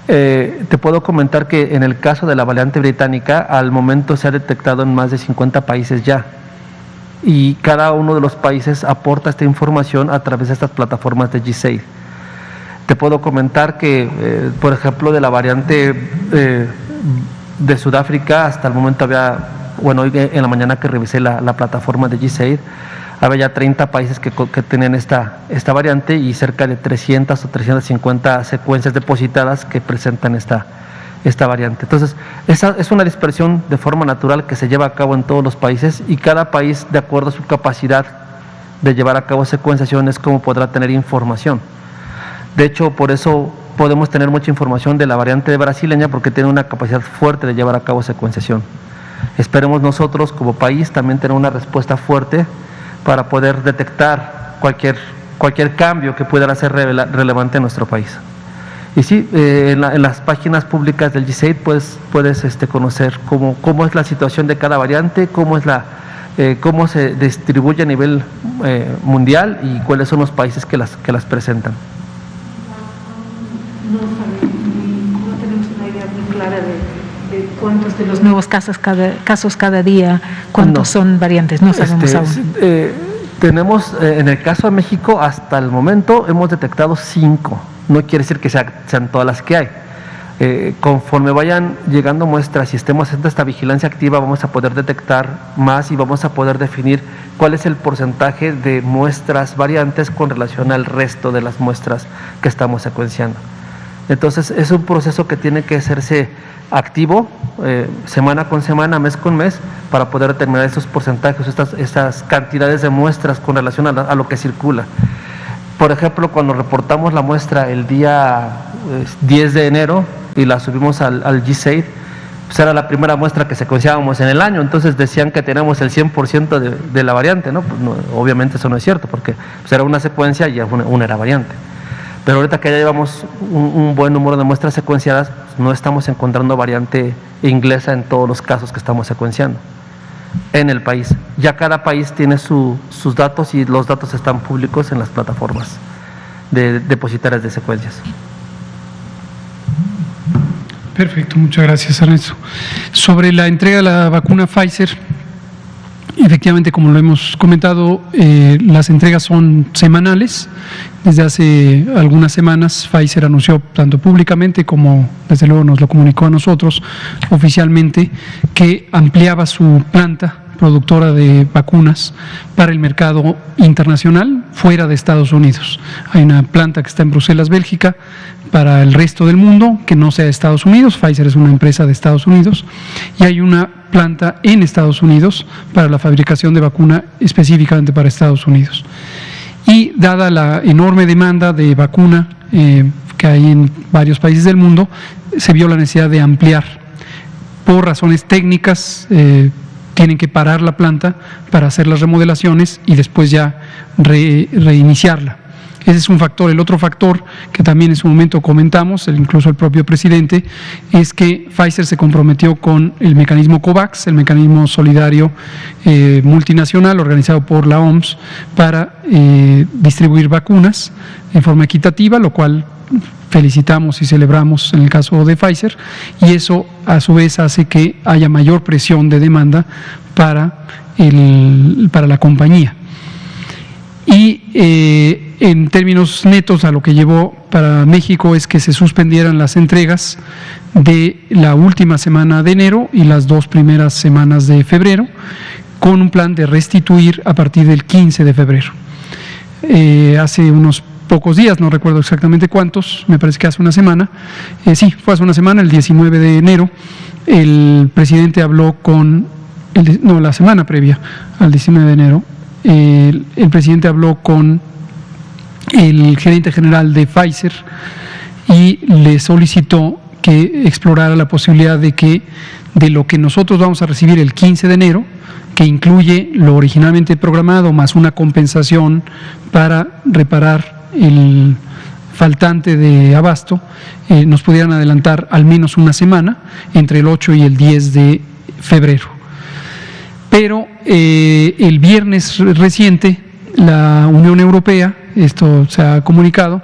te puedo comentar que en el caso de la variante británica, al momento se ha detectado en más de 50 países ya, y cada uno de los países aporta esta información a través de estas plataformas de GSAID. Te puedo comentar que, por ejemplo, de la variante de Sudáfrica, hasta el momento hoy en la mañana que revisé la plataforma de GSAID, había ya 30 países que tenían esta variante y cerca de 300 o 350 secuencias depositadas que presentan esta variante. Entonces, esa es una dispersión de forma natural que se lleva a cabo en todos los países, y cada país, de acuerdo a su capacidad de llevar a cabo secuenciación, es como podrá tener información. De hecho, por eso podemos tener mucha información de la variante brasileña, porque tiene una capacidad fuerte de llevar a cabo secuenciación. Esperemos nosotros como país también tener una respuesta fuerte para poder detectar cualquier cambio que pudiera ser relevante en nuestro país. Y sí, en las páginas públicas del GSAID puedes conocer cómo es la situación de cada variante, cómo se distribuye a nivel mundial y cuáles son los países que las presentan. No tenemos una idea muy clara de cuántos de los nuevos casos cada día, cuántos son variantes, no sabemos aún. Tenemos, en el caso de México, hasta el momento hemos detectado 5, no quiere decir que sean todas las que hay. Conforme vayan llegando muestras y estemos haciendo esta vigilancia activa, vamos a poder detectar más y vamos a poder definir cuál es el porcentaje de muestras variantes con relación al resto de las muestras que estamos secuenciando. Entonces es un proceso que tiene que hacerse activo, semana con semana, mes con mes, para poder determinar estos porcentajes, estas cantidades de muestras con relación a lo que circula. Por ejemplo, cuando reportamos la muestra el día 10 de enero y la subimos al GSAID, pues era la primera muestra que secuenciábamos en el año, entonces decían que tenemos el 100% de la variante, ¿no? Pues no, obviamente eso no es cierto, porque pues era una secuencia y una era variante. Pero ahorita que ya llevamos un buen número de muestras secuenciadas, no estamos encontrando variante inglesa en todos los casos que estamos secuenciando en el país. Ya cada país tiene sus datos y los datos están públicos en las plataformas de depositarias de secuencias. Perfecto, muchas gracias, Ernesto. Sobre la entrega de la vacuna Pfizer, efectivamente, como lo hemos comentado, las entregas son semanales. Desde hace algunas semanas Pfizer anunció, tanto públicamente como desde luego nos lo comunicó a nosotros oficialmente, que ampliaba su planta productora de vacunas para el mercado internacional fuera de Estados Unidos. Hay una planta que está en Bruselas, Bélgica, para el resto del mundo que no sea Estados Unidos. Pfizer es una empresa de Estados Unidos, y hay una planta en Estados Unidos para la fabricación de vacuna específicamente para Estados Unidos. Y dada la enorme demanda de vacuna que hay en varios países del mundo, se vio la necesidad de ampliar. Por razones técnicas, tienen que parar la planta para hacer las remodelaciones y después ya reiniciarla. Ese es un factor. El otro factor que también en su momento comentamos, incluso el propio presidente, es que Pfizer se comprometió con el mecanismo COVAX, el mecanismo solidario multinacional organizado por la OMS, para distribuir vacunas en forma equitativa, lo cual felicitamos y celebramos en el caso de Pfizer, y eso a su vez hace que haya mayor presión de demanda para la compañía. Y en términos netos, a lo que llevó para México es que se suspendieran las entregas de la última semana de enero y las 2 primeras semanas de febrero, con un plan de restituir a partir del 15 de febrero. Hace unos pocos días, no recuerdo exactamente cuántos, me parece que hace una semana, sí, fue hace una semana, el 19 de enero, el presidente habló con, la semana previa al 19 de enero, el presidente habló con el gerente general de Pfizer y le solicitó que explorara la posibilidad de que de lo que nosotros vamos a recibir el 15 de enero, que incluye lo originalmente programado más una compensación para reparar el faltante de abasto, nos pudieran adelantar al menos una semana entre el 8 y el 10 de febrero. Pero el viernes reciente la Unión Europea, esto se ha comunicado,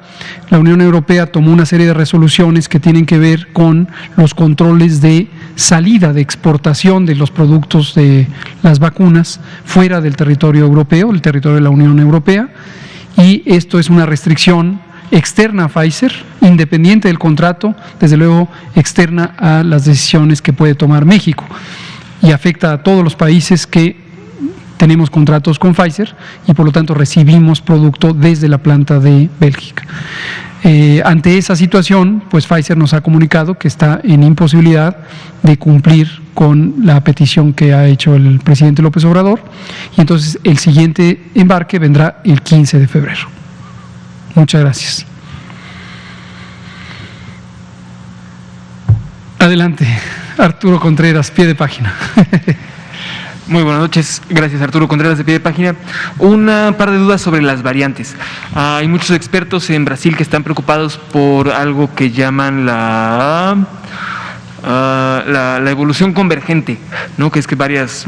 la Unión Europea tomó una serie de resoluciones que tienen que ver con los controles de salida, de exportación de los productos de las vacunas fuera del territorio europeo, el territorio de la Unión Europea, y esto es una restricción externa a Pfizer, independiente del contrato, desde luego externa a las decisiones que puede tomar México, y afecta a todos los países que tenemos contratos con Pfizer y por lo tanto recibimos producto desde la planta de Bélgica. Ante esa situación, pues Pfizer nos ha comunicado que está en imposibilidad de cumplir con la petición que ha hecho el presidente López Obrador, y entonces el siguiente embarque vendrá el 15 de febrero. Muchas gracias. Adelante, Arturo Contreras, pie de página. Muy buenas noches, gracias Arturo Contreras de Pie de Página. Un par de dudas sobre las variantes. Hay muchos expertos en Brasil que están preocupados por algo que llaman la evolución convergente, ¿no? Que es que varias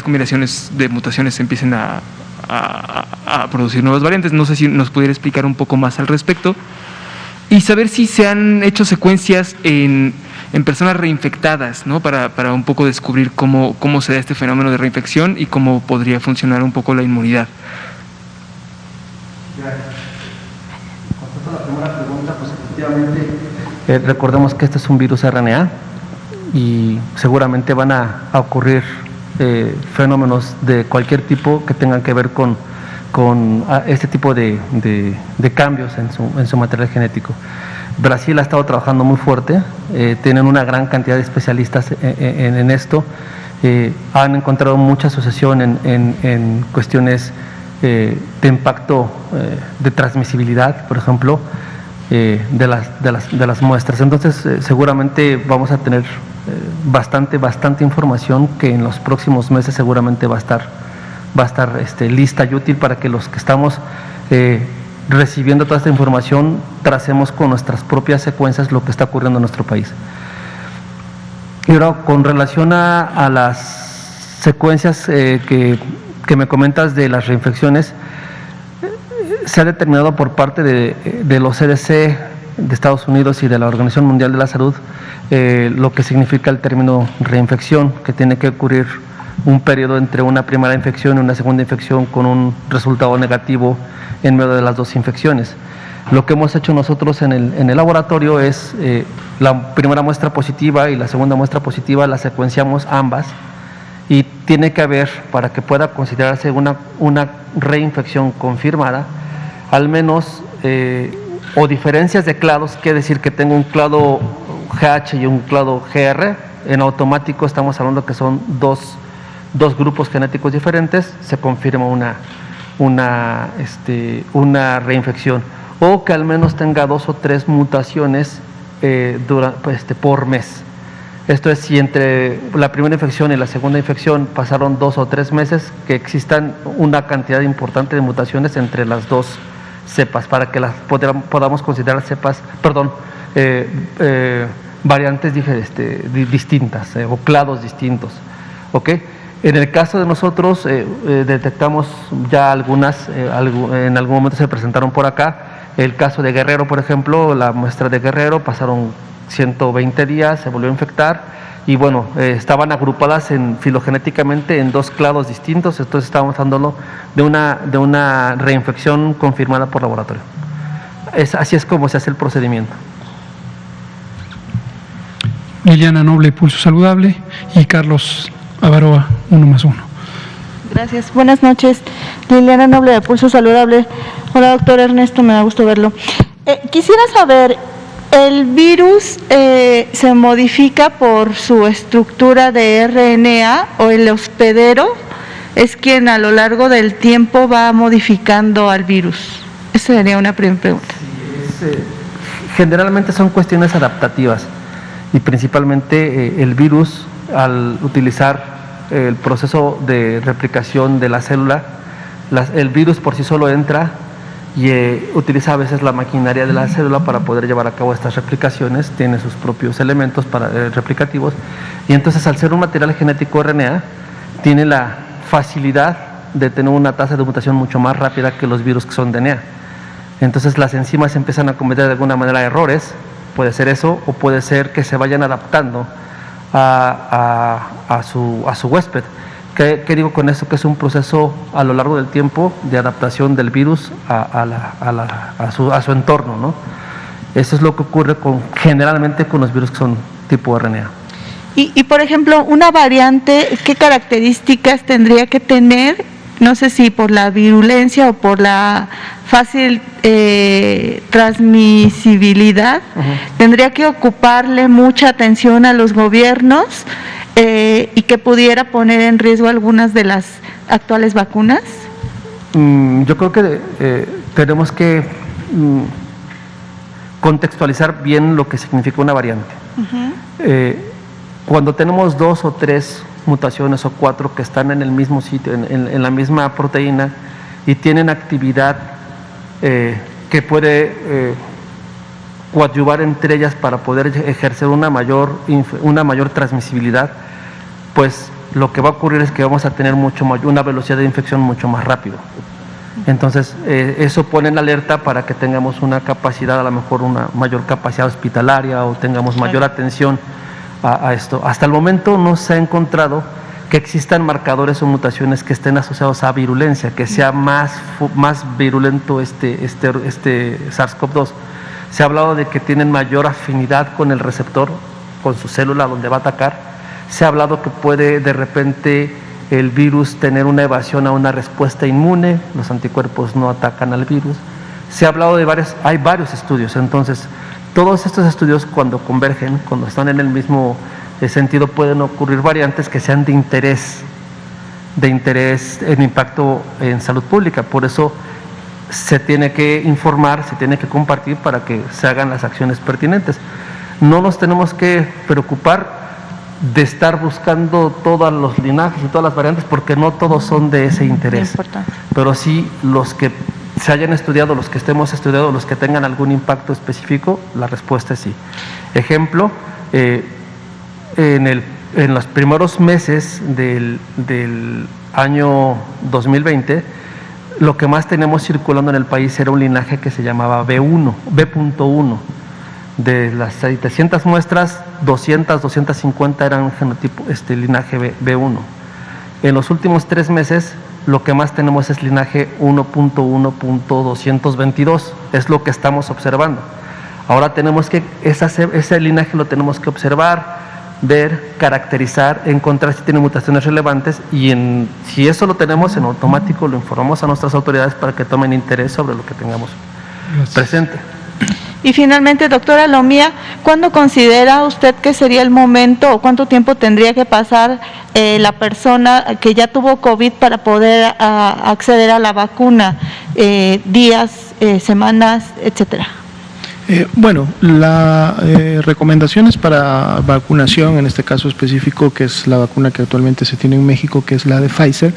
combinaciones de mutaciones empiecen a producir nuevas variantes. No sé si nos pudiera explicar un poco más al respecto. Y saber si se han hecho secuencias en personas reinfectadas, ¿no? Para un poco descubrir cómo se da este fenómeno de reinfección y cómo podría funcionar un poco la inmunidad. Respecto a la primera pregunta, pues efectivamente recordemos que este es un virus RNA y seguramente van a ocurrir fenómenos de cualquier tipo que tengan que ver con este tipo de cambios en su material genético. Brasil ha estado trabajando muy fuerte, tienen una gran cantidad de especialistas en esto, han encontrado mucha asociación en cuestiones de impacto de transmisibilidad, por ejemplo, de las muestras. Entonces seguramente vamos a tener bastante información que en los próximos meses seguramente va a estar lista y útil para que los que estamos recibiendo toda esta información tracemos con nuestras propias secuencias lo que está ocurriendo en nuestro país. Y ahora, con relación a las secuencias que me comentas de las reinfecciones, se ha determinado por parte de los CDC de Estados Unidos y de la Organización Mundial de la Salud lo que significa el término reinfección, que tiene que ocurrir un periodo entre una primera infección y una segunda infección con un resultado negativo en medio de las dos infecciones. Lo que hemos hecho nosotros en el laboratorio es la primera muestra positiva y la segunda muestra positiva las secuenciamos ambas y tiene que haber, para que pueda considerarse una reinfección confirmada, al menos o diferencias de clados, quiere decir que tengo un clado GH y un clado GR, en automático estamos hablando que son dos grupos genéticos diferentes, se confirma una reinfección, o que al menos tenga 2 o 3 mutaciones por mes. Esto es, si entre la primera infección y la segunda infección pasaron 2 o 3 meses, que existan una cantidad importante de mutaciones entre las dos cepas, para que las podamos considerar variantes distintas o clados distintos. ¿Ok? En el caso de nosotros, detectamos ya algunas, en algún momento se presentaron por acá. El caso de Guerrero, por ejemplo, la muestra de Guerrero, pasaron 120 días, se volvió a infectar y bueno, estaban agrupadas filogenéticamente en 2 clados distintos, entonces estábamos hablando de una reinfección confirmada por laboratorio. Así es como se hace el procedimiento. Liliana Noble, Pulso Saludable, y Carlos Avaroa, 1+1. Gracias. Buenas noches. Liliana Noble, de Pulso Saludable. Hola, doctor Ernesto, me da gusto verlo. Quisiera saber, ¿el virus se modifica por su estructura de RNA o el hospedero es quien a lo largo del tiempo va modificando al virus? Esa sería una primera pregunta. Sí, generalmente son cuestiones adaptativas y principalmente el virus, al utilizar el proceso de replicación de la célula, el virus por sí solo entra y utiliza a veces la maquinaria de la célula para poder llevar a cabo estas replicaciones, tiene sus propios elementos replicativos, y entonces al ser un material genético RNA, tiene la facilidad de tener una tasa de mutación mucho más rápida que los virus que son DNA. Entonces las enzimas empiezan a cometer de alguna manera errores, puede ser eso, o puede ser que se vayan adaptando a su huésped. ¿Qué digo con esto? Que es un proceso a lo largo del tiempo de adaptación del virus a su entorno, ¿no? Eso es lo que ocurre generalmente con los virus que son tipo RNA. Y por ejemplo, una variante, ¿qué características tendría que tener? No sé si por la virulencia o por la fácil transmisibilidad. Tendría que ocuparle mucha atención a los gobiernos y que pudiera poner en riesgo algunas de las actuales vacunas. Yo creo que tenemos que contextualizar bien lo que significa una variante. Cuando tenemos 2 o 3 mutaciones o 4 que están en el mismo sitio, en la misma proteína, y tienen actividad que puede coadyuvar entre ellas para poder ejercer una mayor transmisibilidad, pues lo que va a ocurrir es que vamos a tener una velocidad de infección mucho más rápido. Entonces eso pone en alerta para que tengamos una capacidad, a lo mejor una mayor capacidad hospitalaria, o tengamos mayor atención a esto. Hasta el momento no se ha encontrado que existan marcadores o mutaciones que estén asociados a virulencia, que sea más virulento este SARS-CoV-2. Se ha hablado de que tienen mayor afinidad con el receptor, con su célula donde va a atacar. Se ha hablado que puede de repente el virus tener una evasión a una respuesta inmune, los anticuerpos no atacan al virus. Se ha hablado hay varios estudios, entonces todos estos estudios cuando convergen, cuando están en el mismo sentido, pueden ocurrir variantes que sean de interés en impacto en salud pública. Por eso se tiene que informar, se tiene que compartir para que se hagan las acciones pertinentes. No nos tenemos que preocupar de estar buscando todos los linajes y todas las variantes, porque no todos son de ese interés, pero sí los que se hayan estudiado, los que estemos estudiando, los que tengan algún impacto específico, la respuesta es sí. Ejemplo, en los primeros meses del año 2020, lo que más tenemos circulando en el país era un linaje que se llamaba B.1. De las 700 muestras, 250 eran genotipo, linaje B1. En los últimos 3 meses, lo que más tenemos es linaje 1.1.222, es lo que estamos observando. Ahora tenemos que, ese linaje lo tenemos que observar, ver, caracterizar, encontrar si tiene mutaciones relevantes y si eso lo tenemos en automático lo informamos a nuestras autoridades para que tomen interés sobre lo que tengamos presente. Y finalmente, doctora Lomía, ¿cuándo considera usted que sería el momento o cuánto tiempo tendría que pasar la persona que ya tuvo COVID para poder acceder a la vacuna? ¿Días, semanas, etcétera? Bueno, las recomendaciones para vacunación, en este caso específico, que es la vacuna que actualmente se tiene en México, que es la de Pfizer,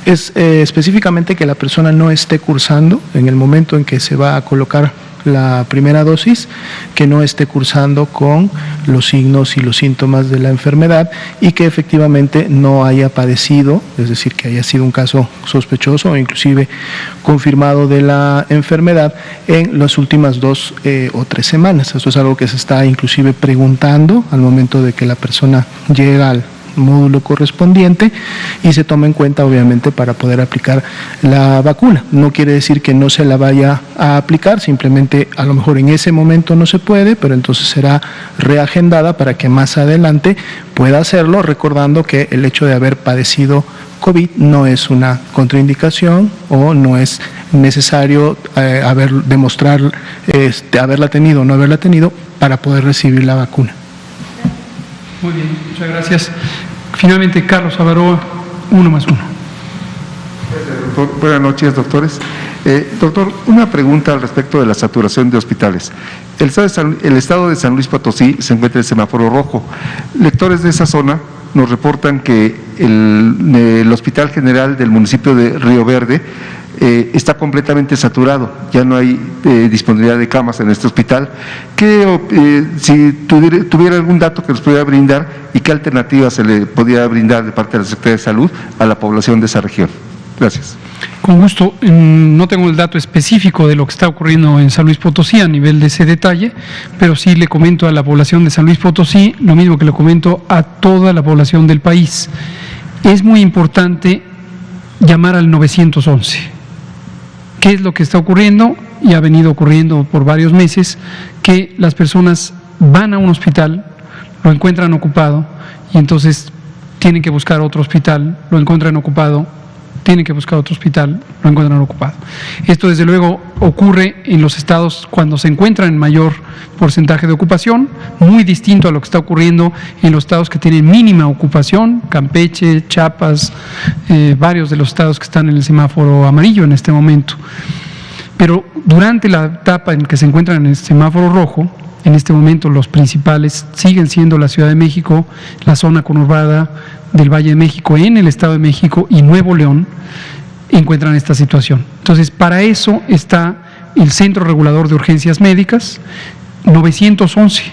es específicamente que la persona no esté cursando en el momento en que se va a colocar la primera dosis, que no esté cursando con los signos y los síntomas de la enfermedad y que efectivamente no haya padecido, es decir, que haya sido un caso sospechoso o inclusive confirmado de la enfermedad en las últimas 2 o 3 semanas. Esto es algo que se está inclusive preguntando al momento de que la persona llega al módulo correspondiente y se toma en cuenta obviamente para poder aplicar la vacuna. No quiere decir que no se la vaya a aplicar, simplemente a lo mejor en ese momento no se puede, pero entonces será reagendada para que más adelante pueda hacerlo, recordando que el hecho de haber padecido COVID no es una contraindicación o no es necesario demostrar haberla tenido o no haberla tenido para poder recibir la vacuna. Muy bien, muchas gracias. Finalmente, Carlos Avaroa, 1+1. Buenas noches, doctores. Doctor, una pregunta al respecto de la saturación de hospitales. El estado de San Luis Potosí se encuentra en semáforo rojo. Lectores de esa zona nos reportan que el Hospital General del municipio de Río Verde está completamente saturado, ya no hay disponibilidad de camas en este hospital. Si tuviera algún dato que nos pudiera brindar y qué alternativa se le podía brindar de parte de la Secretaría de Salud a la población de esa región. Gracias. Con gusto, no tengo el dato específico de lo que está ocurriendo en San Luis Potosí a nivel de ese detalle, pero sí le comento a la población de San Luis Potosí lo mismo que le comento a toda la población del país. Es muy importante llamar al 911. ¿Qué es lo que está ocurriendo? Y ha venido ocurriendo por varios meses, que las personas van a un hospital, lo encuentran ocupado y entonces tienen que buscar otro hospital, lo encuentran ocupado, tienen que buscar otro hospital, lo encuentran ocupado. Esto desde luego ocurre en los estados cuando se encuentran en mayor porcentaje de ocupación, muy distinto a lo que está ocurriendo en los estados que tienen mínima ocupación, Campeche, Chiapas, varios de los estados que están en el semáforo amarillo en este momento. Pero durante la etapa en que se encuentran en el semáforo rojo, en este momento los principales siguen siendo la Ciudad de México, la zona conurbada del Valle de México en el Estado de México y Nuevo León, encuentran esta situación. Entonces, para eso está el Centro Regulador de Urgencias Médicas, 911,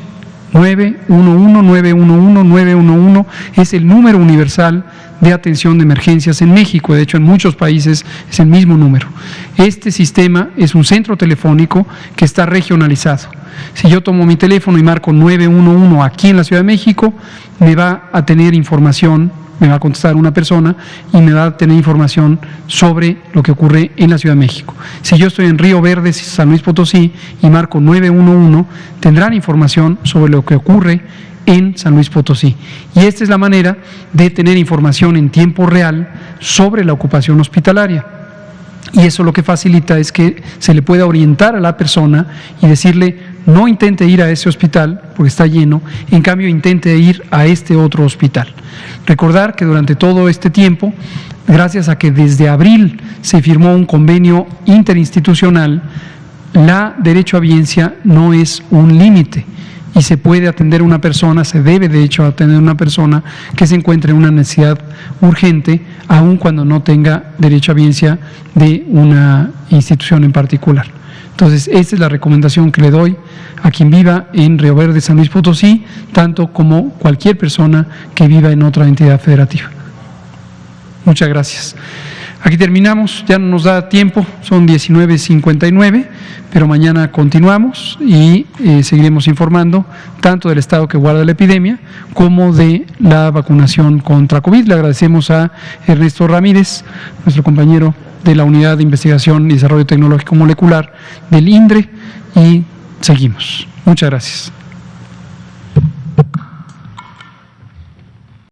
911 es el número universal de atención de emergencias en México. De hecho, en muchos países es el mismo número. Este sistema es un centro telefónico que está regionalizado. Si yo tomo mi teléfono y marco 911 aquí en la Ciudad de México, me va a tener información, me va a contestar una persona y me va a tener información sobre lo que ocurre en la Ciudad de México. Si yo estoy en Río Verde, San Luis Potosí, y marco 911, tendrán información sobre lo que ocurre en San Luis Potosí. Y esta es la manera de tener información en tiempo real sobre la ocupación hospitalaria. Y eso lo que facilita es que se le pueda orientar a la persona y decirle: no intente ir a ese hospital porque está lleno, en cambio intente ir a este otro hospital. Recordar que durante todo este tiempo, gracias a que desde abril se firmó un convenio interinstitucional, la derecho a biencia no es un límite y se puede atender a una persona, se debe de hecho atender a una persona que se encuentre en una necesidad urgente, aun cuando no tenga derecho a biencia de una institución en particular. Entonces, esta es la recomendación que le doy a quien viva en Río Verde, San Luis Potosí, tanto como cualquier persona que viva en otra entidad federativa. Muchas gracias. Aquí terminamos, ya no nos da tiempo, son 19:59, pero mañana continuamos y seguiremos informando tanto del estado que guarda la epidemia como de la vacunación contra COVID. Le agradecemos a Ernesto Ramírez, nuestro compañero de la Unidad de Investigación y Desarrollo Tecnológico Molecular del INDRE, y seguimos. Muchas gracias.